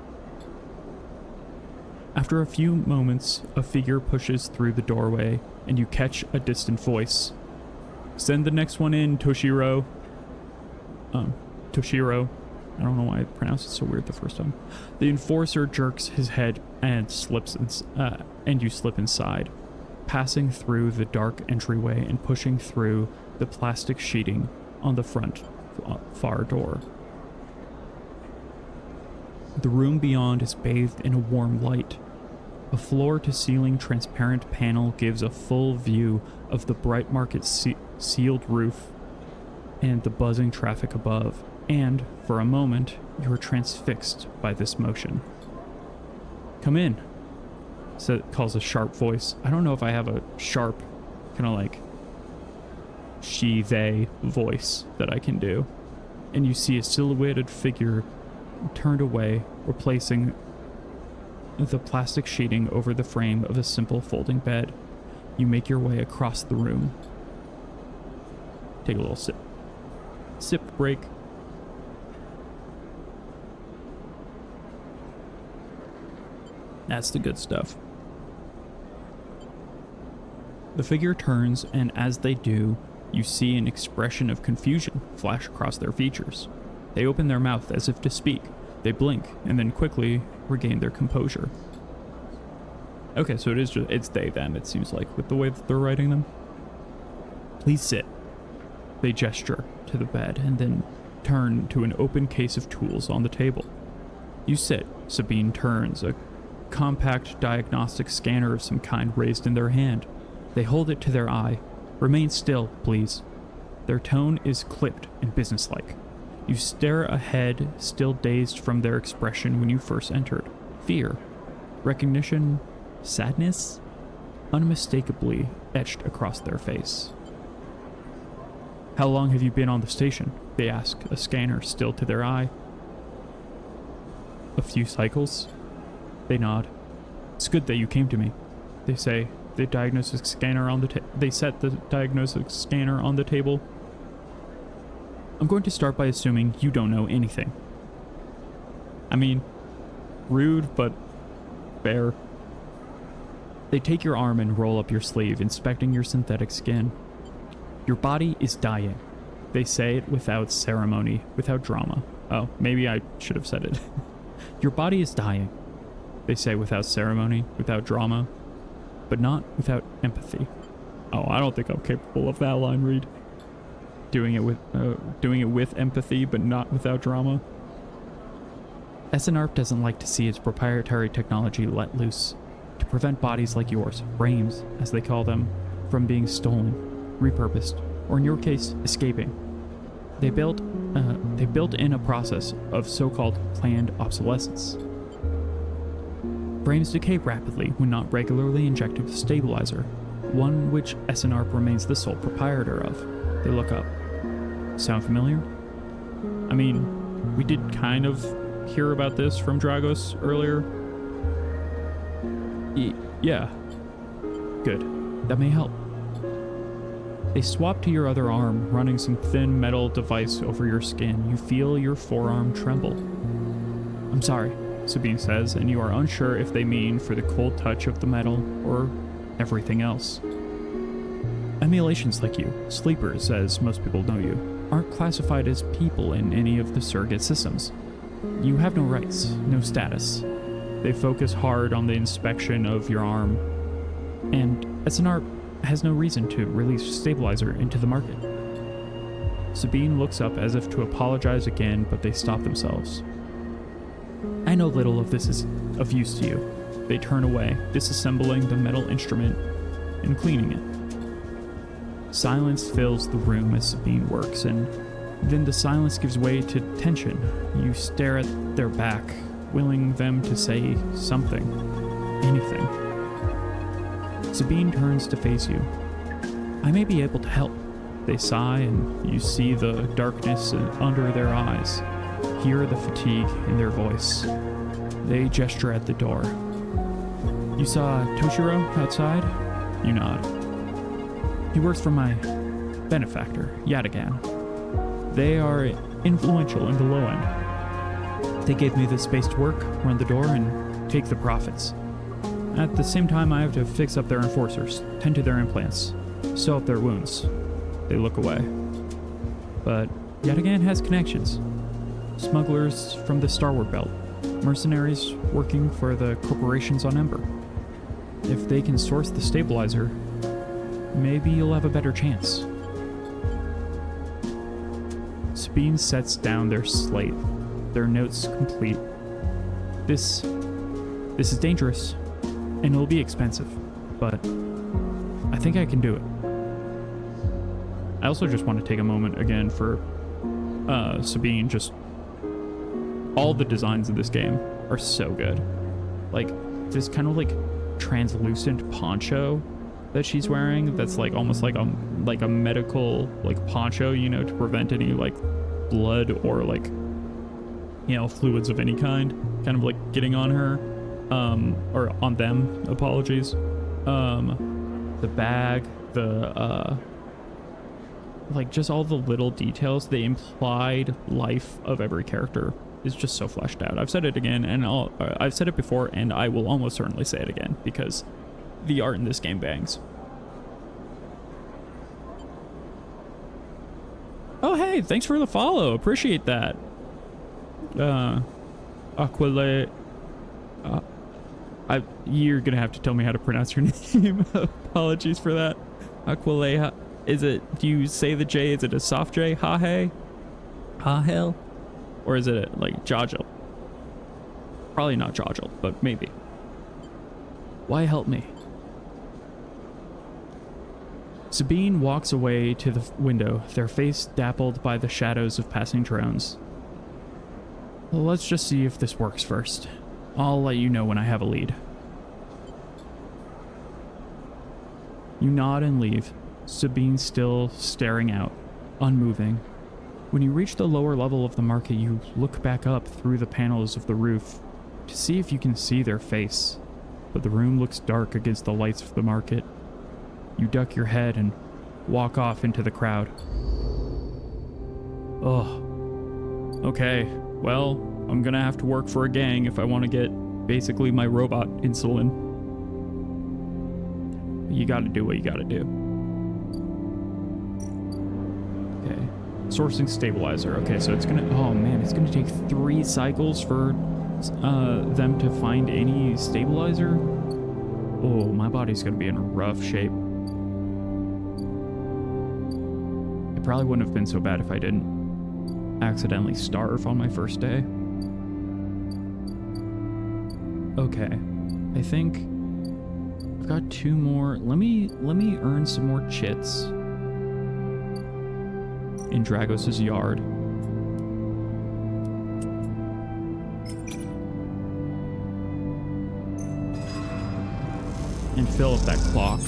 After a few moments, a figure pushes through the doorway, and you catch a distant voice. "Send the next one in, Toshiro." Toshiro. I don't know why I pronounced it so weird the first time. The enforcer jerks his head and you slip inside, passing through the dark entryway and pushing through the plastic sheeting on the front far door. The room beyond is bathed in a warm light. A floor-to-ceiling transparent panel gives a full view of the bright market sealed roof and the buzzing traffic above, and, for a moment, you are transfixed by this motion. "Come in," calls a sharp voice. I don't know if I have a sharp, kind of like she-they voice that I can do. And you see a silhouetted figure turned away, replacing the plastic sheeting over the frame of a simple folding bed. You make your way across the room. Take a little sip break. That's the good stuff. The figure turns, and as they do, you see an expression of confusion flash across their features. They open their mouth as if to speak. They blink, and then quickly regain their composure. Okay, so it's they, them, it seems like, with the way that they're writing them. "Please sit." They gesture to the bed, and then turn to an open case of tools on the table. You sit. Sabine turns, a compact diagnostic scanner of some kind raised in their hand. They hold it to their eye. "Remain still, please." Their tone is clipped and businesslike. You stare ahead, still dazed from their expression when you first entered. Fear, recognition, sadness, unmistakably etched across their face. "How long have you been on the station?" they ask, a scanner still to their eye. "A few cycles." They nod. "It's good that you came to me," they say. They set the diagnostic scanner on the table. "I'm going to start by assuming you don't know anything." I mean, rude, but fair. They take your arm and roll up your sleeve, inspecting your synthetic skin. "Your body is dying." They say it without ceremony, without drama. Oh, maybe I should have said it. "Your body is dying," they say without ceremony, without drama, but not without empathy. Oh, I don't think I'm capable of that line read. Doing it with empathy, but not without drama. SNARP doesn't like to see its proprietary technology let loose, to prevent bodies like yours, brains, as they call them, from being stolen, repurposed, or in your case, escaping. They built in a process of so-called planned obsolescence. Brains decay rapidly when not regularly injected with stabilizer, one which SNARP remains the sole proprietor of. They look up. Sound familiar? I mean, we did kind of hear about this from Dragos earlier. Yeah. Good. That may help. They swap to your other arm, running some thin metal device over your skin. You feel your forearm tremble. "I'm sorry," Sabine says, and you are unsure if they mean for the cold touch of the metal or everything else. "Emulations like you, sleepers, as most people know you, aren't classified as people in any of the surrogate systems. You have no rights, no status. They focus hard on the inspection of your arm, and SNR has no reason to release stabilizer into the market. Sabine looks up as if to apologize again, but they stop themselves. I know little of this is of use to you. They turn away, disassembling the metal instrument and cleaning it. Silence fills the room as Sabine works, and then the silence gives way to tension. You stare at their back, willing them to say something, anything. Sabine turns to face you. I may be able to help. They sigh, and you see the darkness under their eyes, hear the fatigue in their voice. They gesture at the door. You saw Toshiro outside? You nod. He works for my benefactor, Yatagan. They are influential in the low end. They gave me the space to work, run the door, and take the profits. At the same time, I have to fix up their enforcers, tend to their implants, sew up their wounds. They look away. But Yatagan has connections. Smugglers from the Starward Belt, mercenaries working for the corporations on Ember. If they can source the stabilizer, maybe you'll have a better chance. Sabine sets down their slate, their notes complete. This is dangerous, and it'll be expensive, but I think I can do it. I also just want to take a moment again for Sabine. Just all the designs of this game are so good. Like this kind of like translucent poncho that she's wearing that's like almost like a medical like poncho, you know, to prevent any like blood or like, you know, fluids of any kind of like getting on her or on them, apologies. The bag, the like just all the little details, the implied life of every character is just so fleshed out. I've said it again, and I've said it before, and I will almost certainly say it again, because the art in this game bangs. Oh, hey, thanks for the follow. Appreciate that. Aquile... you're gonna have to tell me how to pronounce your name. Apologies for that. Aquile... Is it... Do you say the J? Is it a soft J? Ha-hey? Ha-hell? Or is it like Jajal? Probably not Jajal, but maybe. Why help me? Sabine walks away to the window, their face dappled by the shadows of passing drones. Well, let's just see if this works first. I'll let you know when I have a lead. You nod and leave, Sabine still staring out, unmoving. When you reach the lower level of the market, you look back up through the panels of the roof to see if you can see their face, but the room looks dark against the lights of the market. You duck your head and walk off into the crowd. Oh. Okay, well, I'm gonna have to work for a gang if I want to get basically my robot insulin. You gotta do what you gotta do. Okay. Sourcing stabilizer. Okay, so it's gonna... Oh man, it's gonna take 3 cycles for them to find any stabilizer. Oh, my body's gonna be in rough shape. It probably wouldn't have been so bad if I didn't accidentally starve on my first day. Okay, I think I've got 2 more. Let me earn some more chits in Dragos's yard. And fill up that clock.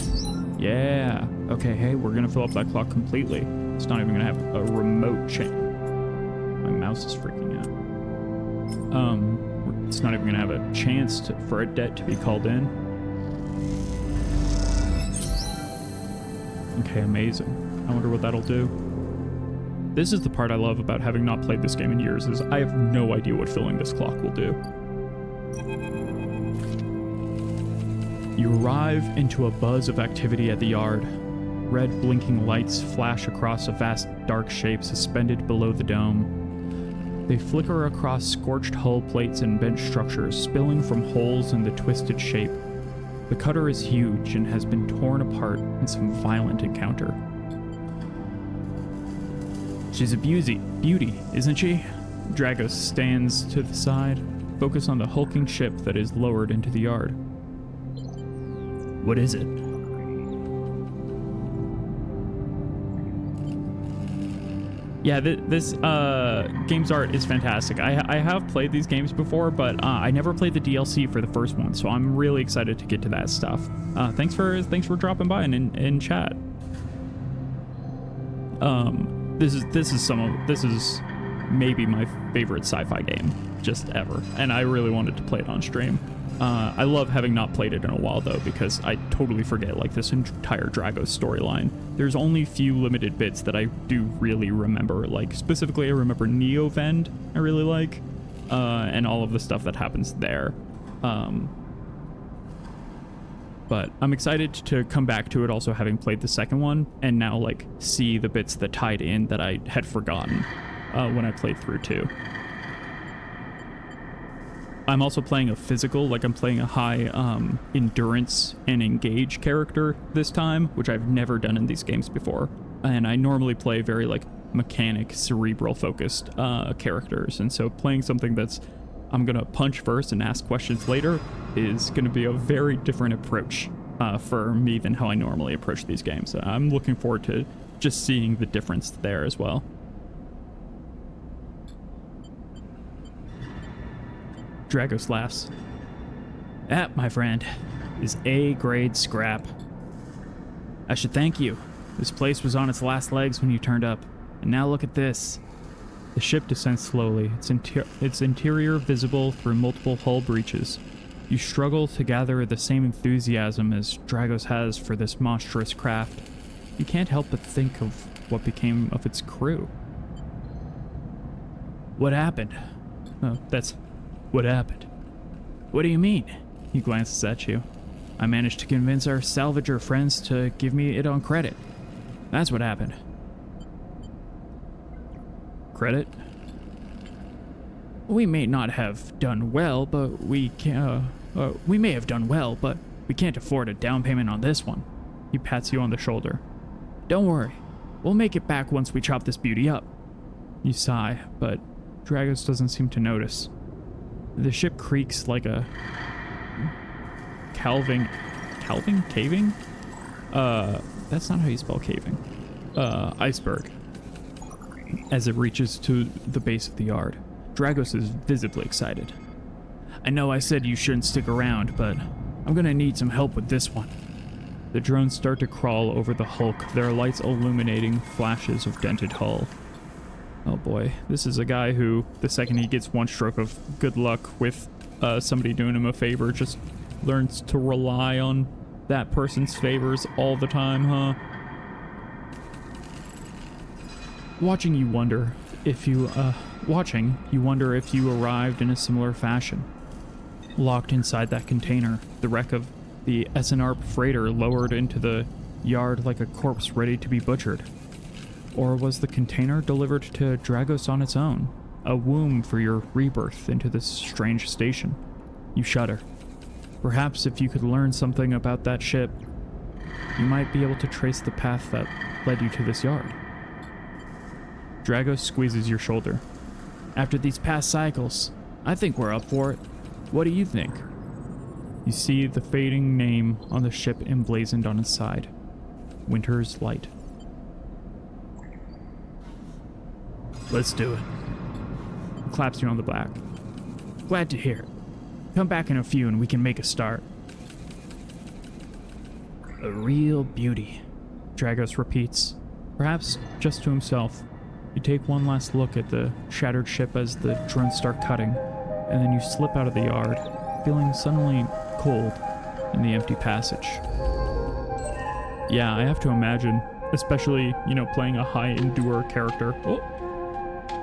Yeah. Okay, hey, we're gonna fill up that clock completely. It's not even gonna have a remote change. My mouse is freaking out. It's not even gonna have a chance for a debt to be called in. Okay, amazing. I wonder what that'll do. This is the part I love about having not played this game in years, is I have no idea what filling this clock will do. You arrive into a buzz of activity at the yard. Red blinking lights flash across a vast dark shape suspended below the dome. They flicker across scorched hull plates and bench structures, spilling from holes in the twisted shape. The cutter is huge and has been torn apart in some violent encounter. She's a beauty, isn't she? Dragos stands to the side, focused on the hulking ship that is lowered into the yard. What is it? Yeah, this game's art is fantastic. I have played these games before, but I never played the DLC for the first one, so I'm really excited to get to that stuff. Thanks for dropping by and in chat. This is maybe my favorite sci-fi game just ever, and I really wanted to play it on stream. I love having not played it in a while though, because I totally forget like this entire Dragos storyline. There's only few limited bits that I do really remember. Like specifically, I remember Neovend I really like, and all of the stuff that happens there. But I'm excited to come back to it, also having played the second one, and now like see the bits that tied in that I had forgotten when I played through 2. I'm also playing a physical, like I'm playing a high endurance and engage character this time, which I've never done in these games before. And I normally play very like mechanic, cerebral focused characters. And so playing something that's I'm gonna punch first and ask questions later is gonna be a very different approach for me than how I normally approach these games. I'm looking forward to just seeing the difference there as well. Dragos laughs. That, my friend, is A-grade scrap. I should thank you. This place was on its last legs when you turned up. And now look at this. The ship descends slowly, its interior visible through multiple hull breaches. You struggle to gather the same enthusiasm as Dragos has for this monstrous craft. You can't help but think of what became of its crew. What happened? Oh, that's... What happened? What do you mean? He glances at you. I managed to convince our salvager friends to give me it on credit. That's what happened. Credit? We may not have done well, but we may have done well, but we can't afford a down payment on this one. He pats you on the shoulder. Don't worry. We'll make it back once we chop this beauty up. You sigh, but Dragos doesn't seem to notice. The ship creaks like a caving? That's not how you spell caving. Iceberg. As it reaches to the base of the yard. Dragos is visibly excited. I know I said you shouldn't stick around, but I'm gonna need some help with this one. The drones start to crawl over the hulk, their lights illuminating flashes of dented hull. Oh boy, this is a guy who, the second he gets one stroke of good luck with somebody doing him a favor, just learns to rely on that person's favors all the time, huh? Watching, you wonder if you arrived in a similar fashion. Locked inside that container, the wreck of the SNR freighter lowered into the yard like a corpse ready to be butchered. Or was the container delivered to Dragos on its own? A womb for your rebirth into this strange station? You shudder. Perhaps if you could learn something about that ship, you might be able to trace the path that led you to this yard. Dragos squeezes your shoulder. After these past cycles, I think we're up for it. What do you think? You see the fading name on the ship emblazoned on its side. Winter's Light. Let's do it. He claps you on the back. Glad to hear it. Come back in a few and we can make a start. A real beauty, Dragos repeats, perhaps just to himself. You take one last look at the shattered ship as the drones start cutting, and then you slip out of the yard, feeling suddenly cold in the empty passage. Yeah, I have to imagine, especially, playing a high endure character. Oh,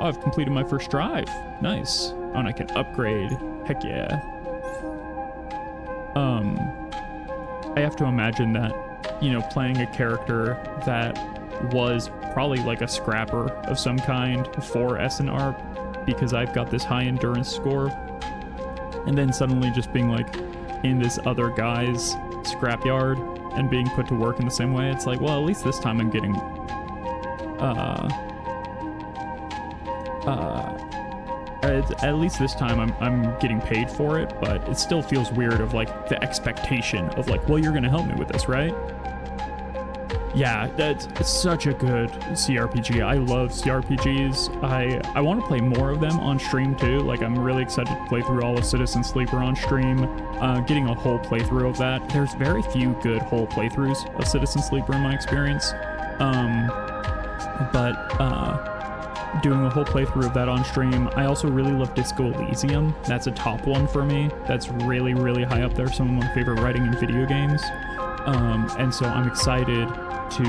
I've completed my first drive. Nice. Oh, and I can upgrade. Heck yeah. I have to imagine that, you know, playing a character that was probably like a scrapper of some kind for SNR because I've got this high endurance score, and then suddenly just being like in this other guy's scrapyard and being put to work in the same way. It's like, well, at least this time I'm getting at least this time I'm getting paid for it, but it still feels weird of like the expectation of like, well, you're gonna help me with this, right? Yeah, it's such a good CRPG. I love CRPGs. I want to play more of them on stream too. Like, I'm really excited to play through all of Citizen Sleeper on stream. Getting a whole playthrough of that. There's very few good whole playthroughs of Citizen Sleeper in my experience. But doing a whole playthrough of that on stream. I also really love Disco Elysium. That's a top one for me. That's really, really high up there. Some of my favorite writing in video games. And so I'm excited to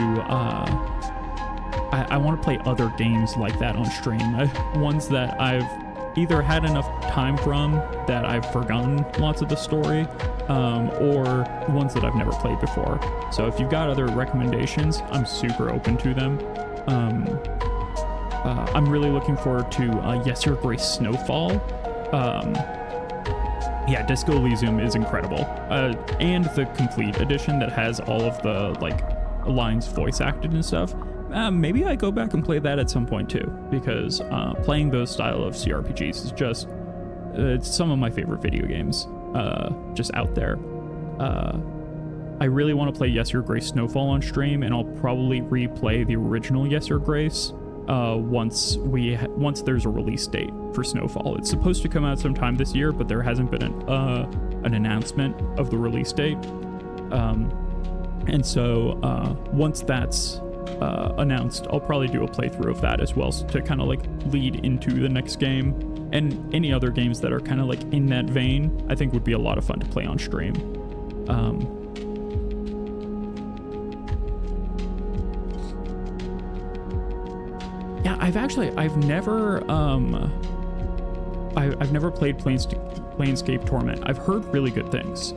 I want to play other games like that on stream, ones that I've either had enough time from that I've forgotten lots of the story, or ones that I've never played before. So if you've got other recommendations, I'm super open to them. I'm really looking forward to Yes Your Grace Snowfall. Yeah, Disco Elysium is incredible, and the complete edition that has all of the like lines voice acted and stuff. Maybe I go back and play that at some point too, because playing those style of CRPGs is just it's some of my favorite video games just out there. I really want to play Yes Your Grace Snowfall on stream, and I'll probably replay the original Yes Your Grace once there's a release date for Snowfall. It's supposed to come out sometime this year, but there hasn't been an announcement of the release date. And so once that's announced, I'll probably do a playthrough of that as well, to kind of like lead into the next game. And any other games that are kind of like in that vein, I think would be a lot of fun to play on stream. Yeah, I've never played Planescape Torment. I've heard really good things.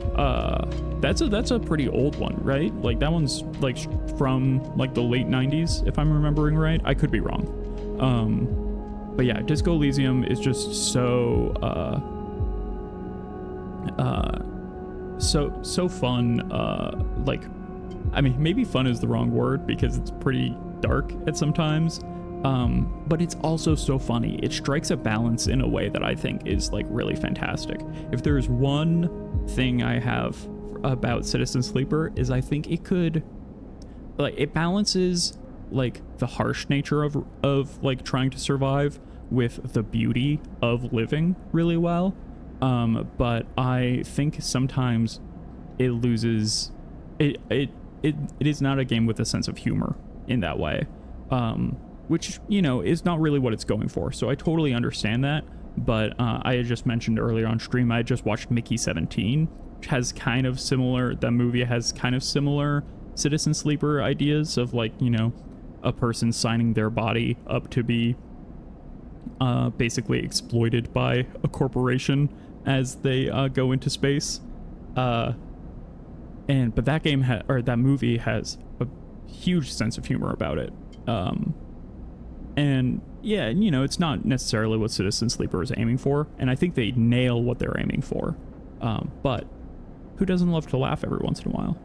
That's a pretty old one, right? Like that one's like from like the late 90s, if I'm remembering right. I could be wrong. But yeah, Disco Elysium is just so fun. Like, I mean, maybe fun is the wrong word because it's pretty dark at sometimes. But it's also so funny. It strikes a balance in a way that I think is like really fantastic. If there's one thing I have about Citizen Sleeper is I think it could, like, it balances like the harsh nature of like trying to survive with the beauty of living really well. But I think sometimes it loses, it is not a game with a sense of humor in that way. Which, you know, is not really what it's going for. So I totally understand that. But I had just mentioned earlier on stream, I had just watched Mickey 17, which has kind of similar, that movie has kind of similar Citizen Sleeper ideas of like, you know, a person signing their body up to be basically exploited by a corporation as they go into space. But that game, that movie has a huge sense of humor about it. And yeah, you know, it's not necessarily what Citizen Sleeper is aiming for, and I think they nail what they're aiming for. But who doesn't love to laugh every once in a while?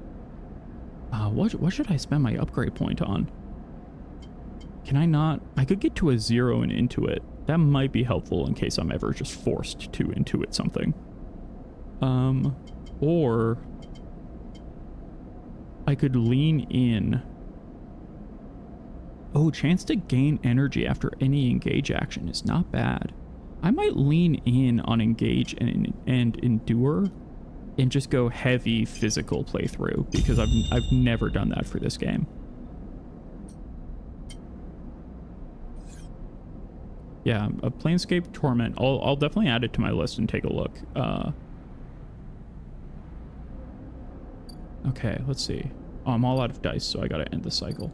What should I spend my upgrade point on? Can I not? I could get to a 0 in Intuit. That might be helpful in case I'm ever just forced to Intuit something. Or I could lean in. Oh, chance to gain energy after any engage action is not bad. I might lean in on engage and endure and just go heavy physical playthrough because I've never done that for this game. Yeah, a Planescape Torment. I'll definitely add it to my list and take a look. Okay, let's see. Oh, I'm all out of dice, so I gotta end the cycle.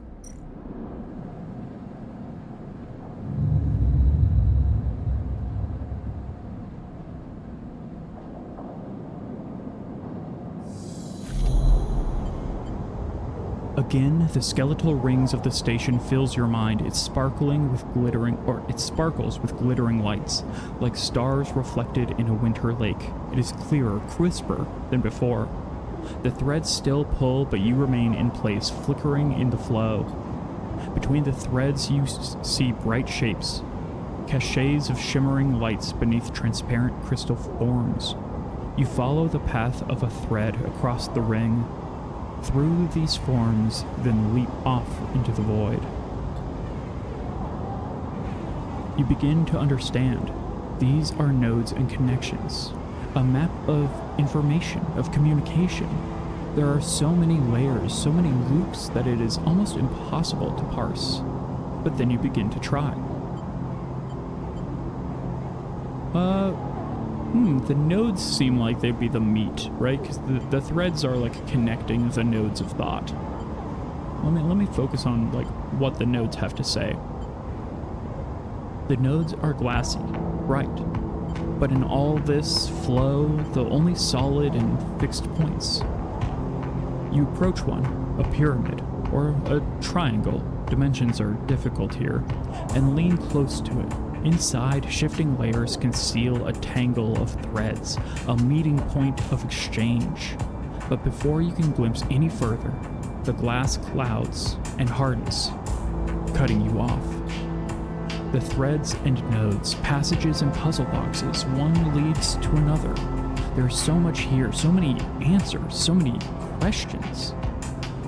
Again, the skeletal rings of the station fills your mind. It sparkles with glittering lights, like stars reflected in a winter lake. It is clearer, crisper than before. The threads still pull, but you remain in place, flickering in the flow. Between the threads you see bright shapes, cachets of shimmering lights beneath transparent crystal forms. You follow the path of a thread across the ring, through these forms, then leap off into the void. You begin to understand. These are nodes and connections, a map of information, of communication. There are so many layers, so many loops that it is almost impossible to parse. But then you begin to try. The nodes seem like they'd be the meat, right? Because the threads are like connecting the nodes of thought. Let me focus on like what the nodes have to say. The nodes are glassy, bright, but in all this flow, the only solid and fixed points. You approach one, a pyramid, or a triangle, dimensions are difficult here, and lean close to it. Inside, shifting layers conceal a tangle of threads, a meeting point of exchange. But before you can glimpse any further, the glass clouds and hardens, cutting you off. The threads and nodes, passages and puzzle boxes, one leads to another. There's so much here, so many answers, so many questions.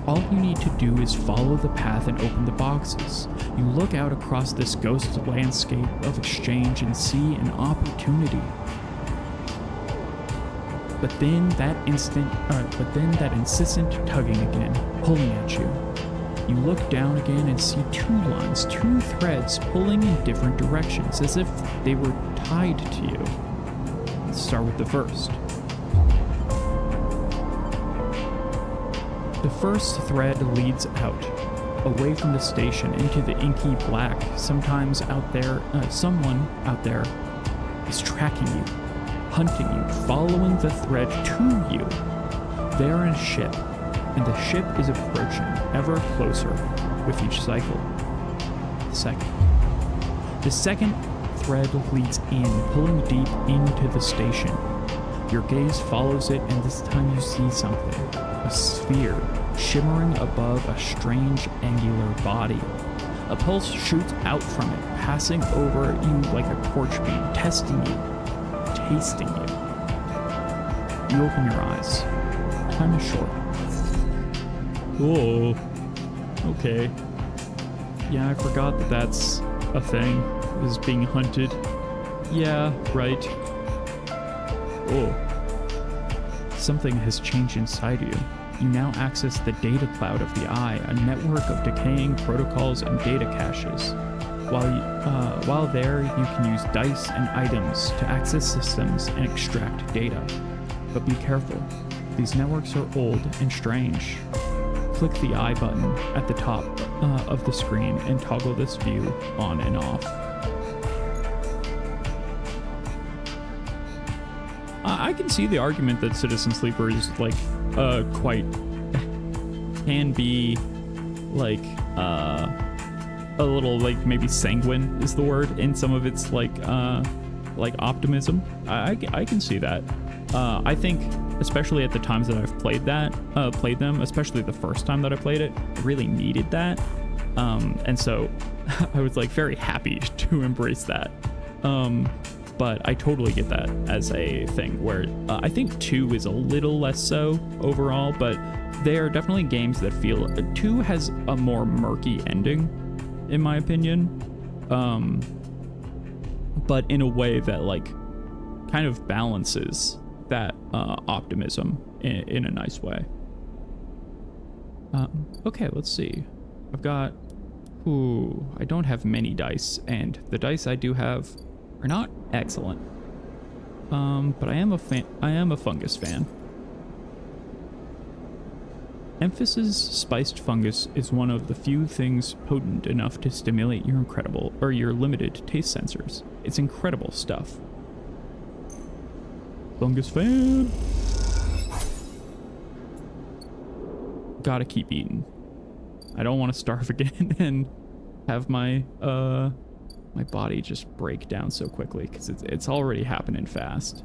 All you need to do is follow the path and open the boxes. You look out across this ghost landscape of exchange and see an opportunity. But then that insistent tugging again, pulling at you. You look down again and see two lines, two threads pulling in different directions, as if they were tied to you. Let's start with the first. The first thread leads out, away from the station, into the inky black. Someone out there is tracking you, hunting you, following the thread to you. They are in a ship, and the ship is approaching ever closer with each cycle. The second thread leads in, pulling deep into the station. Your gaze follows it, and this time you see something. A sphere, shimmering above a strange angular body. A pulse shoots out from it, passing over you like a torch beam, testing you, tasting you. You open your eyes. Time is short. Whoa. Okay. Yeah, I forgot that that's a thing. Is being hunted. Yeah, right. Oh. Something has changed inside you. You now access the data cloud of the eye, a network of decaying protocols and data caches. While there, you can use dice and items to access systems and extract data. But be careful. These networks are old and strange. Click the I button at the top of the screen and toggle this view on and off. I can see the argument that Citizen Sleeper is like can be like a little like maybe sanguine is the word in some of its like optimism. I can see that. I think especially at the times that I've played them, especially the first time that I played it, I really needed that. And so I was like very happy to embrace that. But I totally get that as a thing where I think 2 is a little less so overall, but they are definitely games that feel 2 has a more murky ending, in my opinion. But in a way that like kind of balances that optimism in a nice way. Okay, let's see. I've got, I don't have many dice, and the dice I do have are not excellent. But I am a fungus fan. Emphasis spiced fungus is one of the few things potent enough to stimulate your limited taste sensors. It's incredible stuff. Fungus fan. Gotta keep eating. I don't want to starve again and have my my body just break down so quickly, because it's already happening fast.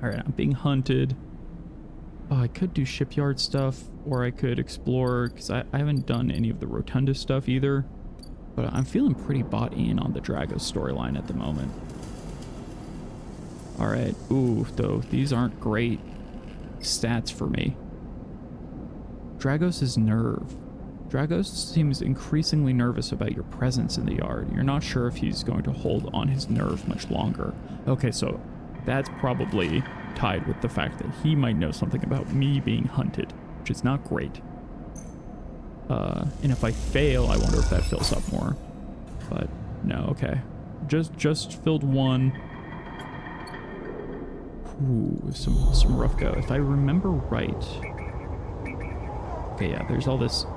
All right, I'm being hunted. Oh, I could do shipyard stuff, or I could explore, because I haven't done any of the Rotunda stuff either. But I'm feeling pretty bought in on the Dragos storyline at the moment. All right, ooh, though, these aren't great stats for me. Dragos' nerve. Dragos seems increasingly nervous about your presence in the yard. You're not sure if he's going to hold on his nerve much longer. Okay, so that's probably tied with the fact that he might know something about me being hunted, which is not great. And if I fail, I wonder if that fills up more. But no, okay. Just filled one. Ooh, some rough go. If I remember right. Okay, yeah, there's all these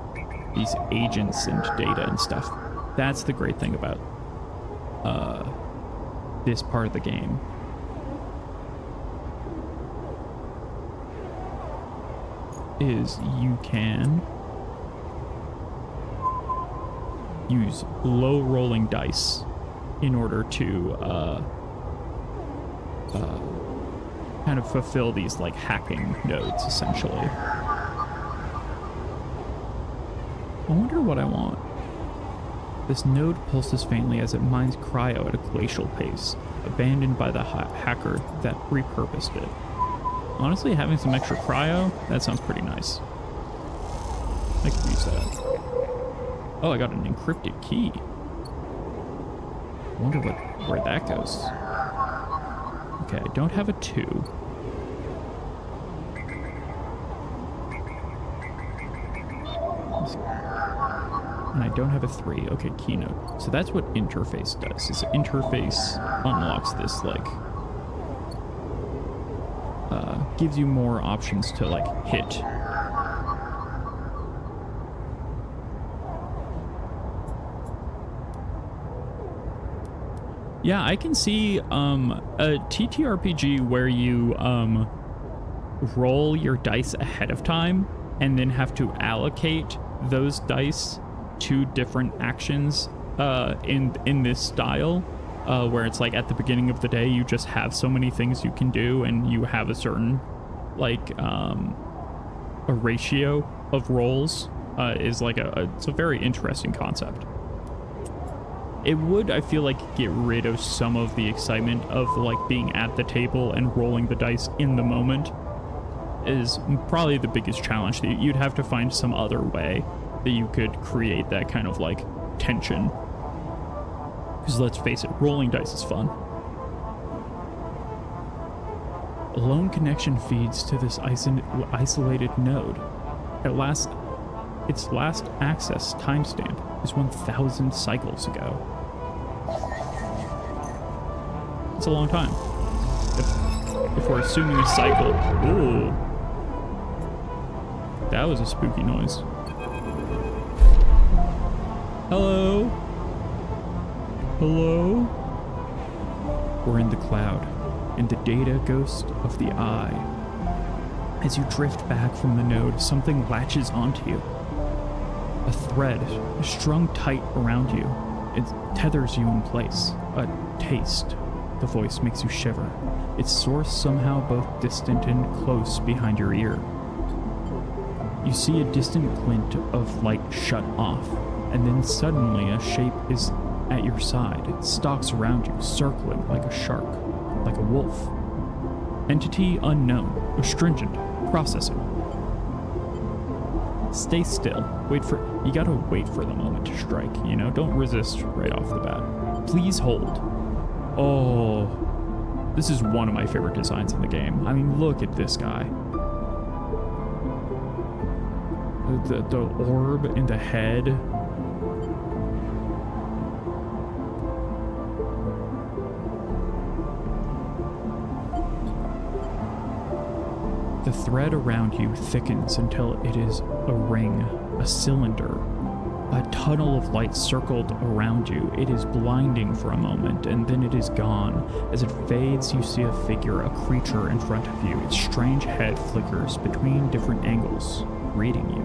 agents and data and stuff. That's the great thing about this part of the game. Is you can use low rolling dice in order to kind of fulfill these like hacking nodes, essentially. I wonder what I want. This node pulses faintly as it mines cryo at a glacial pace, abandoned by the hacker that repurposed it. Honestly, having some extra cryo, that sounds pretty nice. I could use that. Oh, I got an encrypted key. I wonder where that goes. Okay, I don't have a 2. And I don't have a 3. Okay, keynote. So that's what interface does. Is interface unlocks this, like, gives you more options to, like, hit. Yeah, I can see a TTRPG where you roll your dice ahead of time and then have to allocate those dice to different actions in this style, where it's like at the beginning of the day you just have so many things you can do, and you have a certain like a ratio of rolls, is like it's a very interesting concept. It would, I feel like, get rid of some of the excitement of like being at the table and rolling the dice in the moment. Is probably the biggest challenge. That you'd have to find some other way that you could create that kind of like tension. Because let's face it, rolling dice is fun. A lone connection feeds to this isolated node. Its last access timestamp is 1,000 cycles ago. It's a long time. If we're assuming a cycle. Ooh. That was a spooky noise. Hello? Hello? We're in the cloud, in the data ghost of the eye. As you drift back from the node, something latches onto you. A thread strung tight around you. It tethers you in place. A taste. The voice makes you shiver. Its source somehow both distant and close behind your ear. You see a distant glint of light shut off, and then suddenly a shape is at your side. It stalks around you, circling like a shark, like a wolf. Entity unknown, astringent, processing. Stay still. You gotta wait for the moment to strike, you know? Don't resist right off the bat. Please hold. Oh, this is one of my favorite designs in the game. I mean, look at this guy. The orb in the head. The thread around you thickens until it is a ring, a cylinder, a tunnel of light circled around you. It is blinding for a moment, and then it is gone. As it fades, you see a figure, a creature in front of you. Its strange head flickers between different angles, reading you.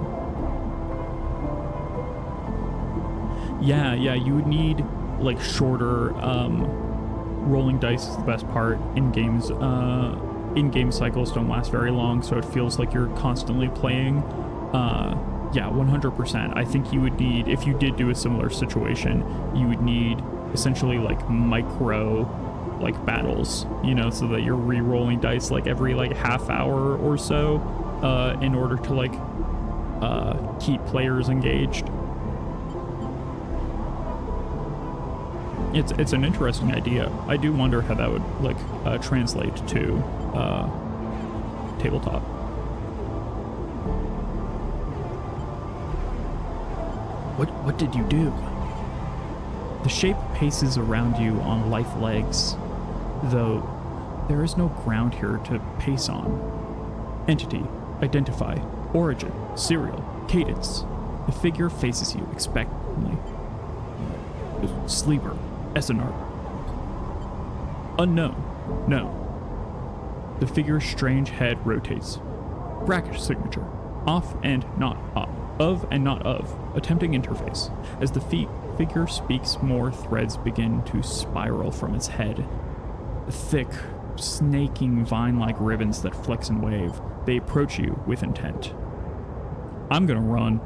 Yeah, you would need like shorter rolling dice is the best part in games. In-game cycles don't last very long, so it feels like you're constantly playing. Yeah, 100%. I think you would need, if you did do a similar situation, you would need essentially like micro like battles, you know, so that you're re-rolling dice like every like half hour or so in order to like keep players engaged. It's an interesting idea. I do wonder how that would like translate to tabletop. What did you do? The shape paces around you on lithe legs, though there is no ground here to pace on. Entity, identify, origin, serial, cadence. The figure faces you expectantly. Sleeper, SNR. Unknown, no. The figure's strange head rotates. Brackish signature, off and not up, of and not of, attempting interface. As the figure speaks, more threads begin to spiral from its head. Thick, snaking vine-like ribbons that flex and wave. They approach you with intent. I'm gonna run.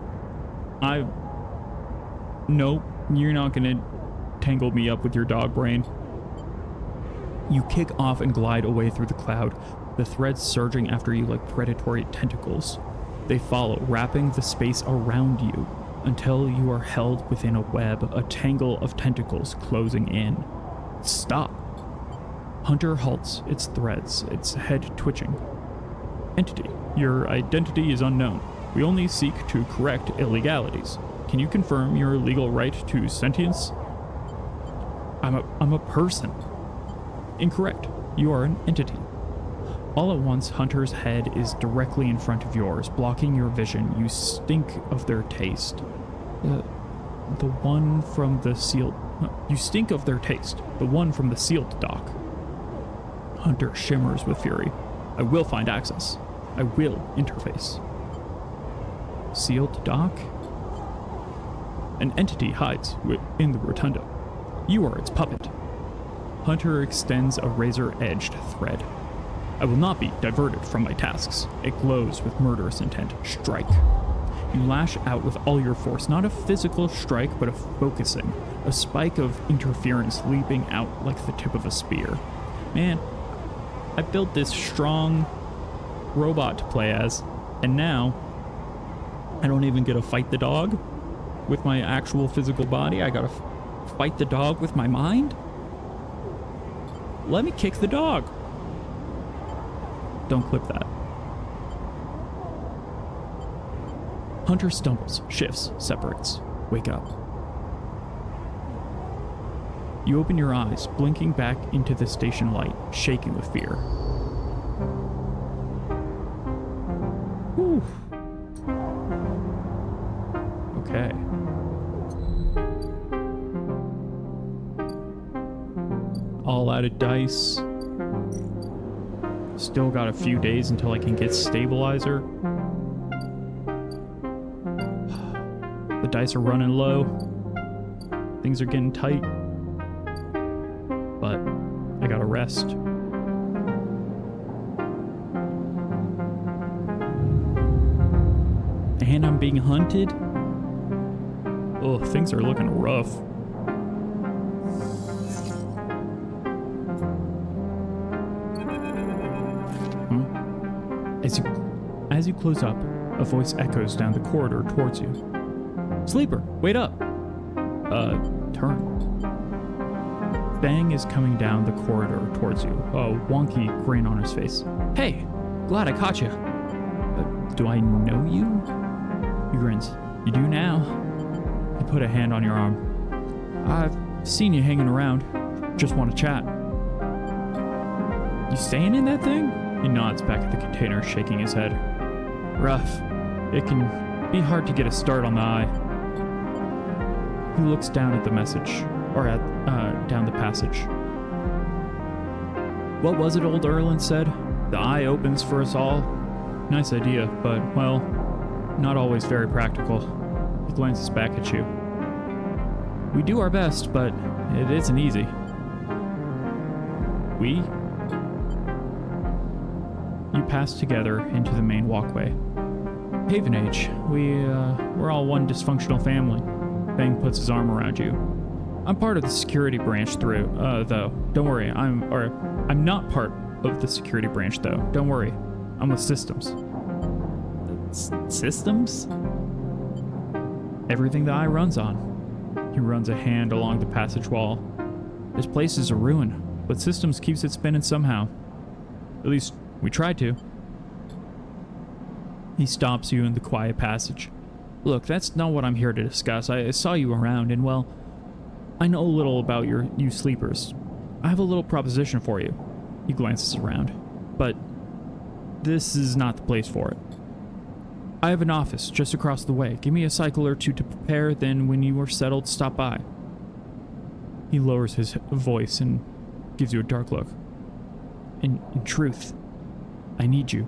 Nope, you're not gonna tangle me up with your dog brain. You kick off and glide away through the cloud, the threads surging after you like predatory tentacles. They follow, wrapping the space around you until you are held within a web, a tangle of tentacles closing in. Stop. Hunter halts its threads, its head twitching. Entity, your identity is unknown. We only seek to correct illegalities. Can you confirm your legal right to sentience? I'm a person. Incorrect. You are an entity. All at once, Hunter's head is directly in front of yours, blocking your vision. You stink of their taste. The one from the sealed... You stink of their taste. The one from the sealed dock. Hunter shimmers with fury. I will find access. I will interface. Sealed dock? An entity hides in the rotunda. You are its puppet. Hunter extends a razor-edged thread. I will not be diverted from my tasks. It glows with murderous intent. Strike. You lash out with all your force, not a physical strike, but a focusing, a spike of interference leaping out like the tip of a spear. Man, I built this strong robot to play as, and now I don't even get to fight the dog with my actual physical body. I gotta fight the dog with my mind? Let me kick the dog. Don't clip that. Hunter stumbles, shifts, separates. Wake up. You open your eyes, blinking back into the station light, shaking with fear. Whew. Okay. All out of dice. Still got a few days until I can get stabilizer. The dice are running low. Things are getting tight. But I gotta rest. And I'm being hunted. Oh, things are looking rough. As you close up, a voice echoes down the corridor towards you. Sleeper, wait up! Turn. Bang is coming down the corridor towards you, a wonky grin on his face. Hey, glad I caught you. Do I know you? He grins. You do now. He put a hand on your arm. I've seen you hanging around. Just want to chat. You staying in that thing? He nods back at the container, shaking his head. Rough. It can be hard to get a start on the eye. He looks down at the message, or down the passage. What was it old Erland said? The eye opens for us all. Nice idea, but, well, not always very practical. He glances back at you. We do our best, but it isn't easy. We? You pass together into the main walkway. Haven Age, we're all one dysfunctional family. Bang puts his arm around you. I'm part of the security branch though. Don't worry, I'm not part of the security branch though. Don't worry, I'm with systems. Systems? Everything the eye runs on. He runs a hand along the passage wall. This place is a ruin, but systems keeps it spinning somehow. At least, we tried to. He stops you in the quiet passage. Look, that's not what I'm here to discuss. I saw you around, and well, I know a little about you sleepers. I have a little proposition for you. He glances around. But this is not the place for it. I have an office just across the way. Give me a cycle or two to prepare, then when you are settled, stop by. He lowers his voice and gives you a dark look. In truth, I need you.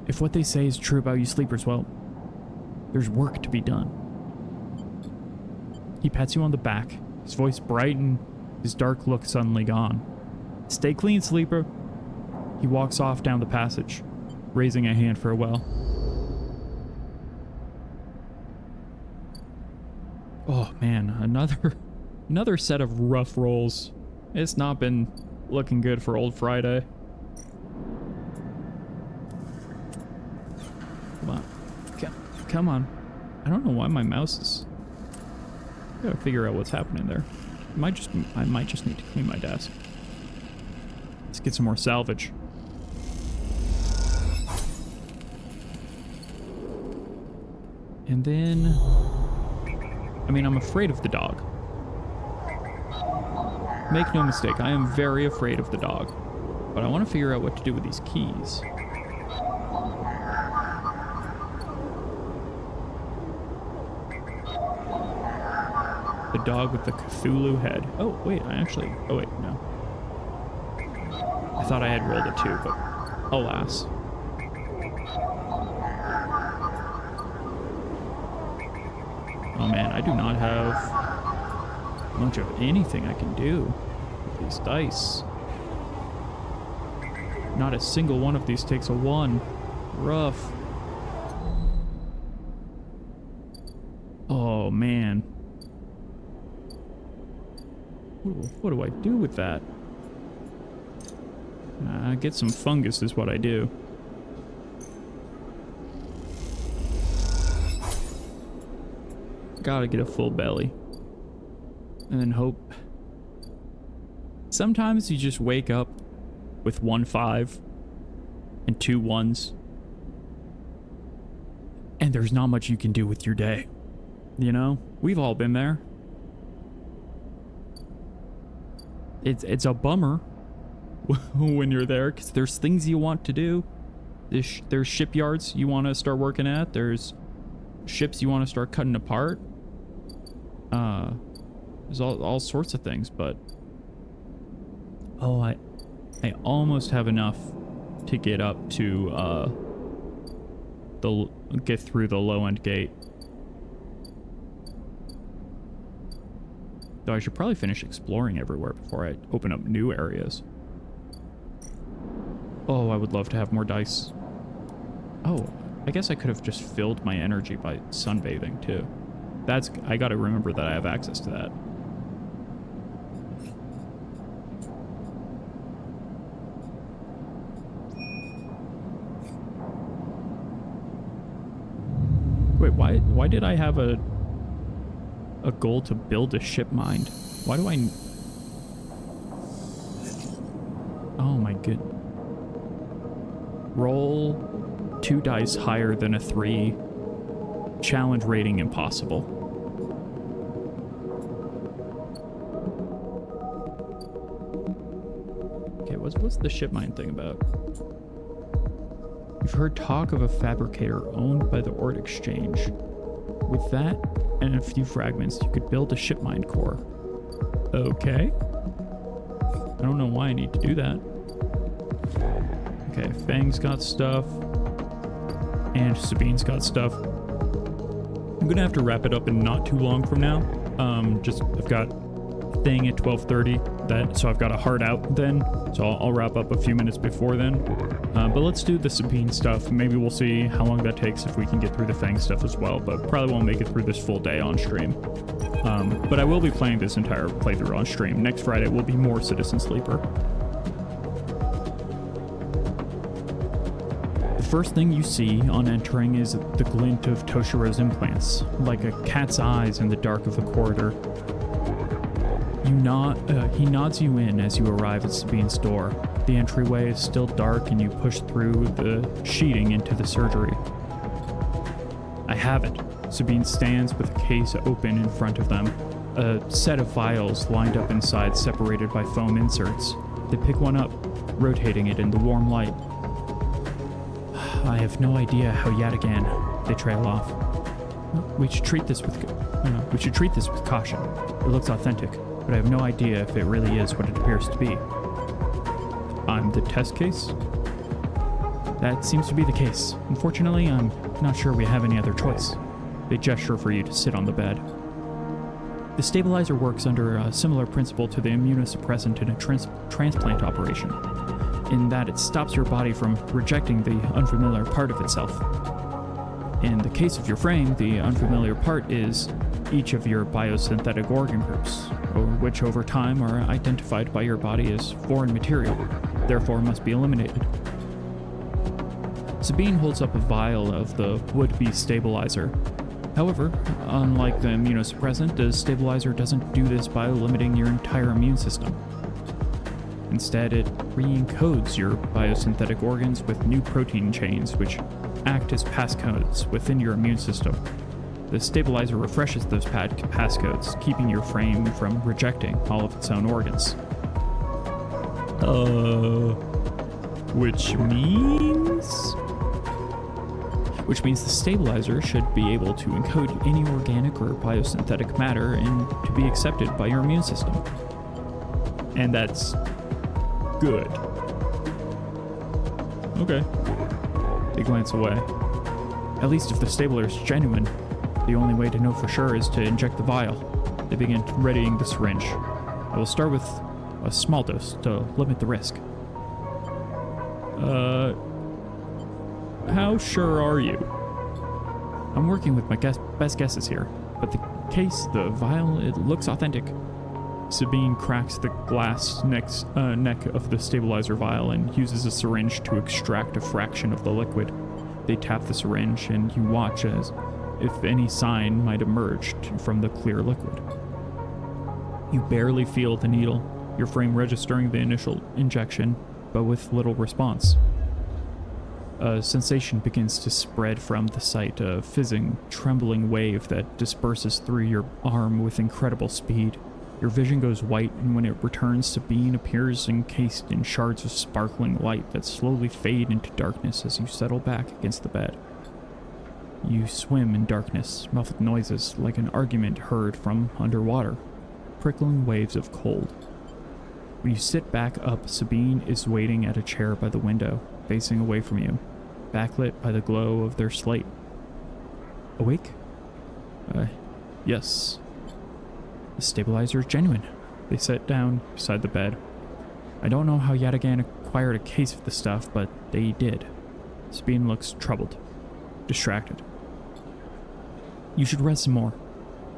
If what they say is true about you sleepers, well, there's work to be done. He pats you on the back, his voice bright and his dark look suddenly gone. Stay clean, sleeper. He walks off down the passage, raising a hand farewell. Oh man, another set of rough rolls. It's not been looking good for old Friday. Come on. Come on. I don't know why my mouse is... I gotta figure out what's happening there. I might just need to clean my desk. Let's get some more salvage. And then... I'm afraid of the dog. Make no mistake, I am very afraid of the dog. But I want to figure out what to do with these keys. The dog with the Cthulhu head. Oh, wait, oh, wait, no. I thought I had rolled a 2, but alas. Oh man, I do not have much of anything I can do with these dice. Not a single one of these takes a 1. Rough. Oh man. What do I do with that? Get some fungus is what I do. Gotta get a full belly. And then hope. Sometimes you just wake up with 1 5 and 2 1s. And there's not much you can do with your day. You know? We've all been there. It's a bummer when you're there, because there's things you want to do. There's shipyards you want to start working at. There's ships you want to start cutting apart. There's all sorts of things, but oh, I almost have enough to get up to get through the low end gate. Though I should probably finish exploring everywhere before I open up new areas. Oh, I would love to have more dice. Oh, I guess I could have just filled my energy by sunbathing too. I gotta remember that I have access to that. Wait, why did I have a goal to build a ship mind? Why do I... Oh my good. Roll 2 dice higher than a 3. Challenge rating impossible. Okay, what's the ship mind thing about? You've heard talk of a fabricator owned by the Ord Exchange. With that and a few fragments, you could build a ship mind core. Okay. I don't know why I need to do that. Okay, Fang's got stuff. And Sabine's got stuff. I'm gonna have to wrap it up in not too long from now. I've got a thing at 12:30. So I've got a hard out then. So I'll wrap up a few minutes before then. But let's do the Sabine stuff. Maybe we'll see how long that takes if we can get through the Fang stuff as well. But probably won't make it through this full day on stream. But I will be playing this entire playthrough on stream. Next Friday will be more Citizen Sleeper. The first thing you see on entering is the glint of Toshiro's implants, like a cat's eyes in the dark of the corridor. He nods you in as you arrive at Sabine's door. The entryway is still dark and you push through the sheeting into the surgery. I have it. Sabine stands with a case open in front of them, a set of vials lined up inside, separated by foam inserts. They pick one up, rotating it in the warm light. I have no idea how yet again. They trail off. We should treat this with caution. It looks authentic, but I have no idea if it really is what it appears to be. I'm the test case? That seems to be the case. Unfortunately, I'm not sure we have any other choice. They gesture for you to sit on the bed. The stabilizer works under a similar principle to the immunosuppressant in a transplant operation, in that it stops your body from rejecting the unfamiliar part of itself. In the case of your frame, the unfamiliar part is each of your biosynthetic organ groups, which over time are identified by your body as foreign material, therefore must be eliminated. Sabine holds up a vial of the would-be stabilizer. However, unlike the immunosuppressant, the stabilizer doesn't do this by limiting your entire immune system. Instead, it re-encodes your biosynthetic organs with new protein chains, which act as passcodes within your immune system. The stabilizer refreshes those passcodes, keeping your frame from rejecting all of its own organs. Which means the stabilizer should be able to encode any organic or biosynthetic matter and to be accepted by your immune system. And that's good. Okay. They glance away. At least if the stabilizer is genuine, the only way to know for sure is to inject the vial. They begin readying the syringe. I will start with a small dose to limit the risk. How sure are you? I'm working with my best guesses here, but the case, the vial, it looks authentic. Sabine cracks the glass neck of the stabilizer vial and uses a syringe to extract a fraction of the liquid. They tap the syringe and you watch as if any sign might emerge from the clear liquid. You barely feel the needle, your frame registering the initial injection, but with little response. A sensation begins to spread from the site, a fizzing, trembling wave that disperses through your arm with incredible speed. Your vision goes white, and when it returns, Sabine appears encased in shards of sparkling light that slowly fade into darkness as you settle back against the bed. You swim in darkness, muffled noises like an argument heard from underwater, prickling waves of cold. When you sit back up, Sabine is waiting at a chair by the window, facing away from you, backlit by the glow of their slate. Awake? Yes. The stabilizer is genuine. They sit down beside the bed. I don't know how Yatagan acquired a case of the stuff, but they did. Sabine looks troubled, distracted. You should rest some more,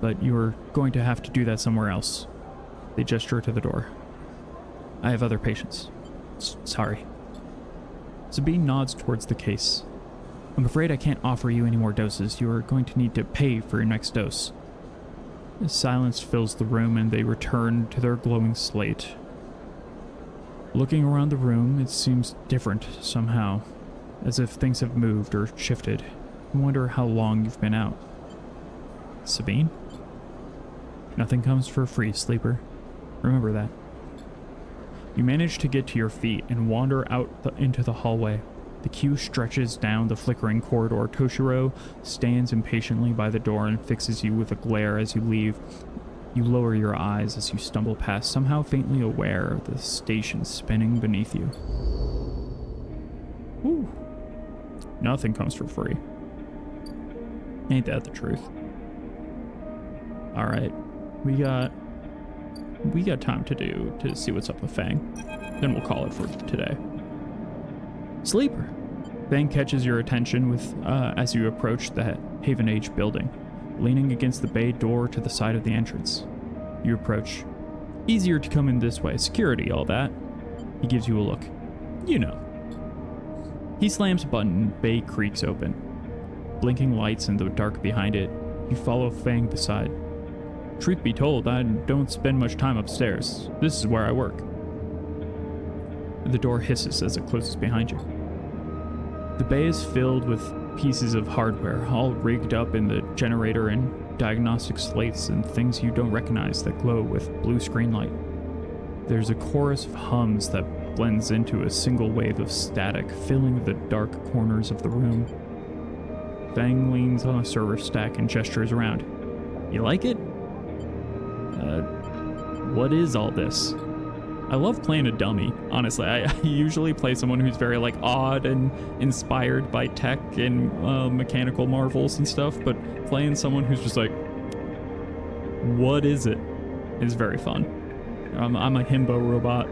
but you're going to have to do that somewhere else. They gesture to the door. I have other patients. Sorry. Sabine nods towards the case. I'm afraid I can't offer you any more doses. You are going to need to pay for your next dose. Silence fills the room and they return to their glowing slate. Looking around the room, it seems different somehow, as if things have moved or shifted. I wonder how long you've been out. Sabine? Nothing comes for free, sleeper. Remember that. You manage to get to your feet and wander out into the hallway. The queue stretches down the flickering corridor. Toshiro stands impatiently by the door and fixes you with a glare as you leave. You lower your eyes as you stumble past, somehow faintly aware of the station spinning beneath you. Ooh. Nothing comes for free. Ain't that the truth? Alright. We got time to see what's up with Fang. Then we'll call it for today. Sleeper. Fang catches your attention with as you approach the Haven Age building, leaning against the bay door to the side of the entrance. You approach. Easier to come in this way. Security, all that. He gives you a look. You know. He slams a button and bay creaks open. Blinking lights in the dark behind it, you follow Fang beside. Truth be told, I don't spend much time upstairs. This is where I work. The door hisses as it closes behind you. The bay is filled with pieces of hardware, all rigged up in the generator and diagnostic slates and things you don't recognize that glow with blue screen light. There's a chorus of hums that blends into a single wave of static, filling the dark corners of the room. Fang leans on a server stack and gestures around. You like it? What is all this? I love playing a dummy, honestly. I usually play someone who's very odd and inspired by tech and mechanical marvels and stuff, but playing someone who's just like, what is it? Is very fun. I'm a himbo robot.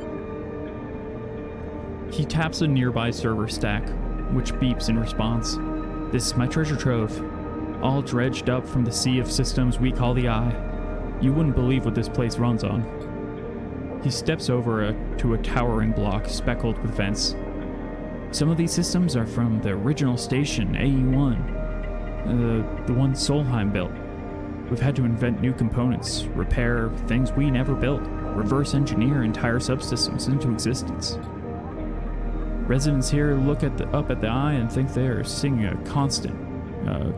He taps a nearby server stack, which beeps in response. This is my treasure trove, all dredged up from the sea of systems we call the Eye. You wouldn't believe what this place runs on. He steps over to a towering block speckled with vents. Some of these systems are from the original station, AE1, the one Solheim built. We've had to invent new components, repair things we never built, reverse engineer entire subsystems into existence. Residents here look up at the Eye and think they are seeing a constant,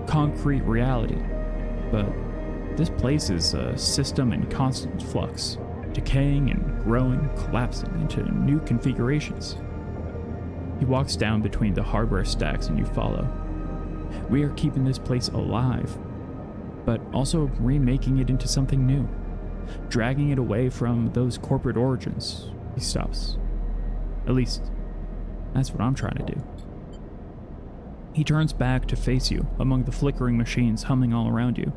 concrete reality. But this place is a system in constant flux, decaying and growing, collapsing into new configurations. He walks down between the hardware stacks and you follow. We are keeping this place alive, but also remaking it into something new, dragging it away from those corporate origins. He stops. At least, that's what I'm trying to do. He turns back to face you among the flickering machines humming all around you.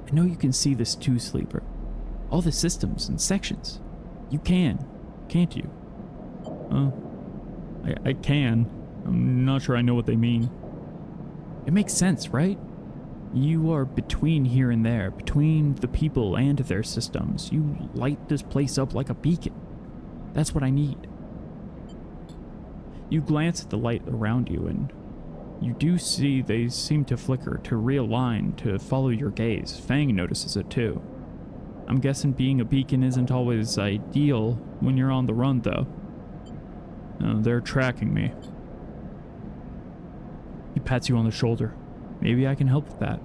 I know you can see this too, Sleeper. All the systems and sections. You can, can't you? I can. I'm not sure I know what they mean. It makes sense, right? You are between here and there, between the people and their systems. You light this place up like a beacon. That's what I need. You glance at the light around you and you do see they seem to flicker, to realign, to follow your gaze. Fang notices it too. I'm guessing being a beacon isn't always ideal when you're on the run, though. They're tracking me. He pats you on the shoulder. Maybe I can help with that.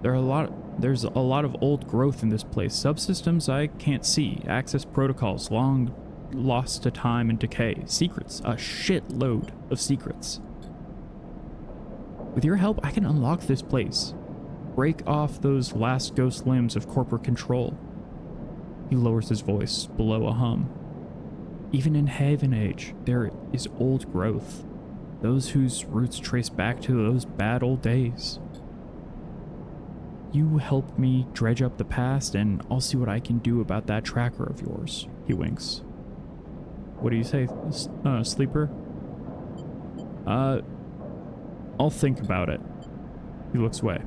There's a lot of old growth in this place. Subsystems I can't see. Access protocols long lost to time and decay. Secrets. A shitload of secrets. With your help, I can unlock this place. Break off those last ghost limbs of corporate control. He lowers his voice below a hum. Even in Haven Age, there is old growth. Those whose roots trace back to those bad old days. You help me dredge up the past, and I'll see what I can do about that tracker of yours. He winks. What do you say, Sleeper? I'll think about it. He looks away.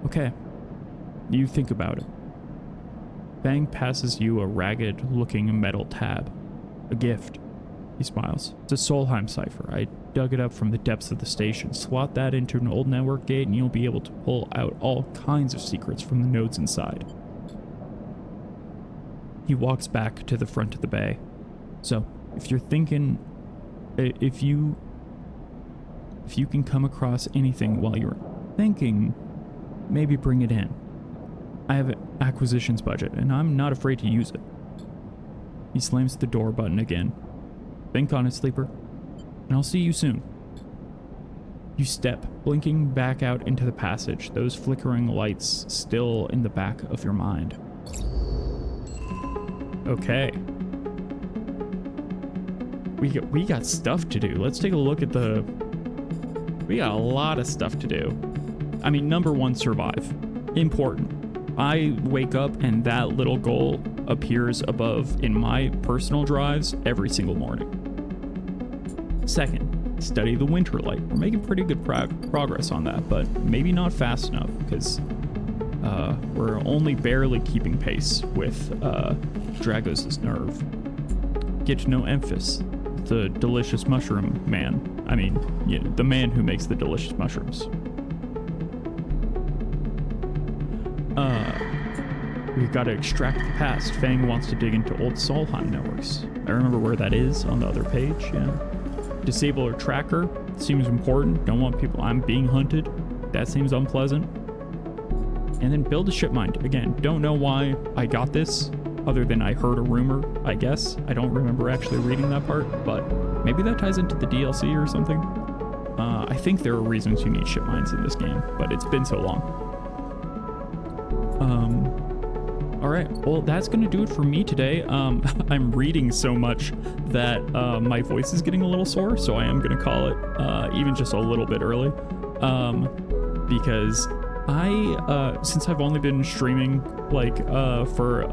Okay. You think about it. Fang passes you a ragged-looking metal tab. A gift. He smiles. It's a Solheim cipher. I dug it up from the depths of the station. Slot that into an old network gate and you'll be able to pull out all kinds of secrets from the nodes inside. He walks back to the front of the bay. So, if you're thinking... If you can come across anything while you're thinking, maybe bring it in. I have an acquisitions budget, and I'm not afraid to use it. He slams the door button again. Think on it, Sleeper, and I'll see you soon. You step, blinking back out into the passage, those flickering lights still in the back of your mind. Okay. We got stuff to do. Let's take a look at the... We got a lot of stuff to do. I mean, number one, survive. Important. I wake up and that little goal appears above in my personal drives every single morning. Second, study the Winterlight. We're making pretty good progress on that, but maybe not fast enough because we're only barely keeping pace with Dragos' nerve. Get to know Emphis, the delicious mushroom man. I mean, the man who makes the delicious mushrooms. We've got to extract the past. Fang wants to dig into old Solheim networks. I remember where that is on the other page, yeah. Disable a tracker. Seems important. Don't want people... I'm being hunted. That seems unpleasant. And then build a ship mine. Again, don't know why I got this, other than I heard a rumor, I guess. I don't remember actually reading that part, but maybe that ties into the DLC or something. I think there are reasons you need ship mines in this game, but it's been so long. All right, well, that's going to do it for me today. I'm reading so much that my voice is getting a little sore, so I am going to call it even just a little bit early, because since I've only been streaming like for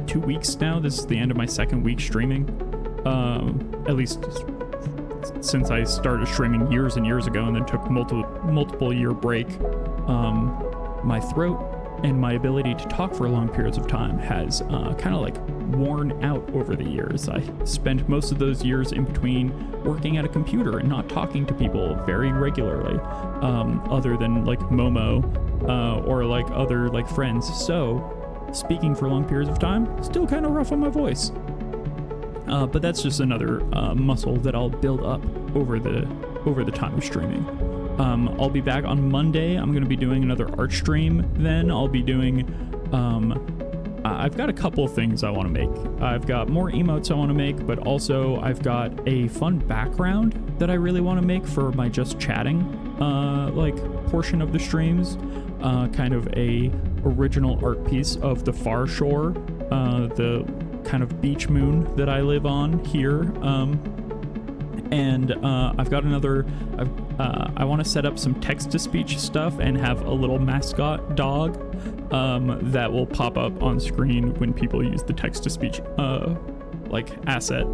2 weeks now, this is the end of my second week streaming, at least since I started streaming years and years ago and then took multiple year break. My throat and my ability to talk for long periods of time has kind of like worn out over the years. I spent most of those years in between working at a computer and not talking to people very regularly, other than like Momo or like other like friends. So speaking for long periods of time, still kind of rough on my voice. But that's just another muscle that I'll build up over the time of streaming. I'll be back on Monday. I'm going to be doing another art stream. Then I'll be doing, I've got a couple of things I want to make. I've got more emotes I want to make, but also I've got a fun background that I really want to make for my just chatting, like portion of the streams. Kind of a original art piece of the far shore, the kind of beach moon that I live on here. And I've got another, I want to set up some text-to-speech stuff and have a little mascot dog that will pop up on screen when people use the text-to-speech like asset,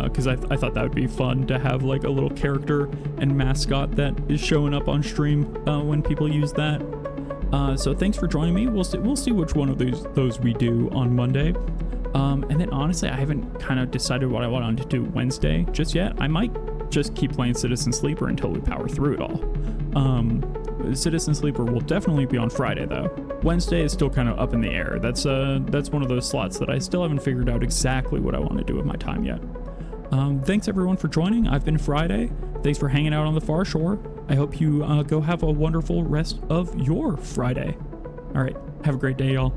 because I thought that would be fun to have like a little character and mascot that is showing up on stream when people use that. So thanks for joining me. We'll see which one of those we do on Monday. And then honestly, I haven't kind of decided what I want to do Wednesday just yet. I might just keep playing Citizen Sleeper until we power through it all. Citizen Sleeper will definitely be on Friday though. Wednesday is still kind of up in the air. That's one of those slots that I still haven't figured out exactly what I want to do with my time yet. Thanks everyone for joining. I've been Friday. Thanks for hanging out on the far shore. I hope you go have a wonderful rest of your Friday. All right, have a great day, y'all.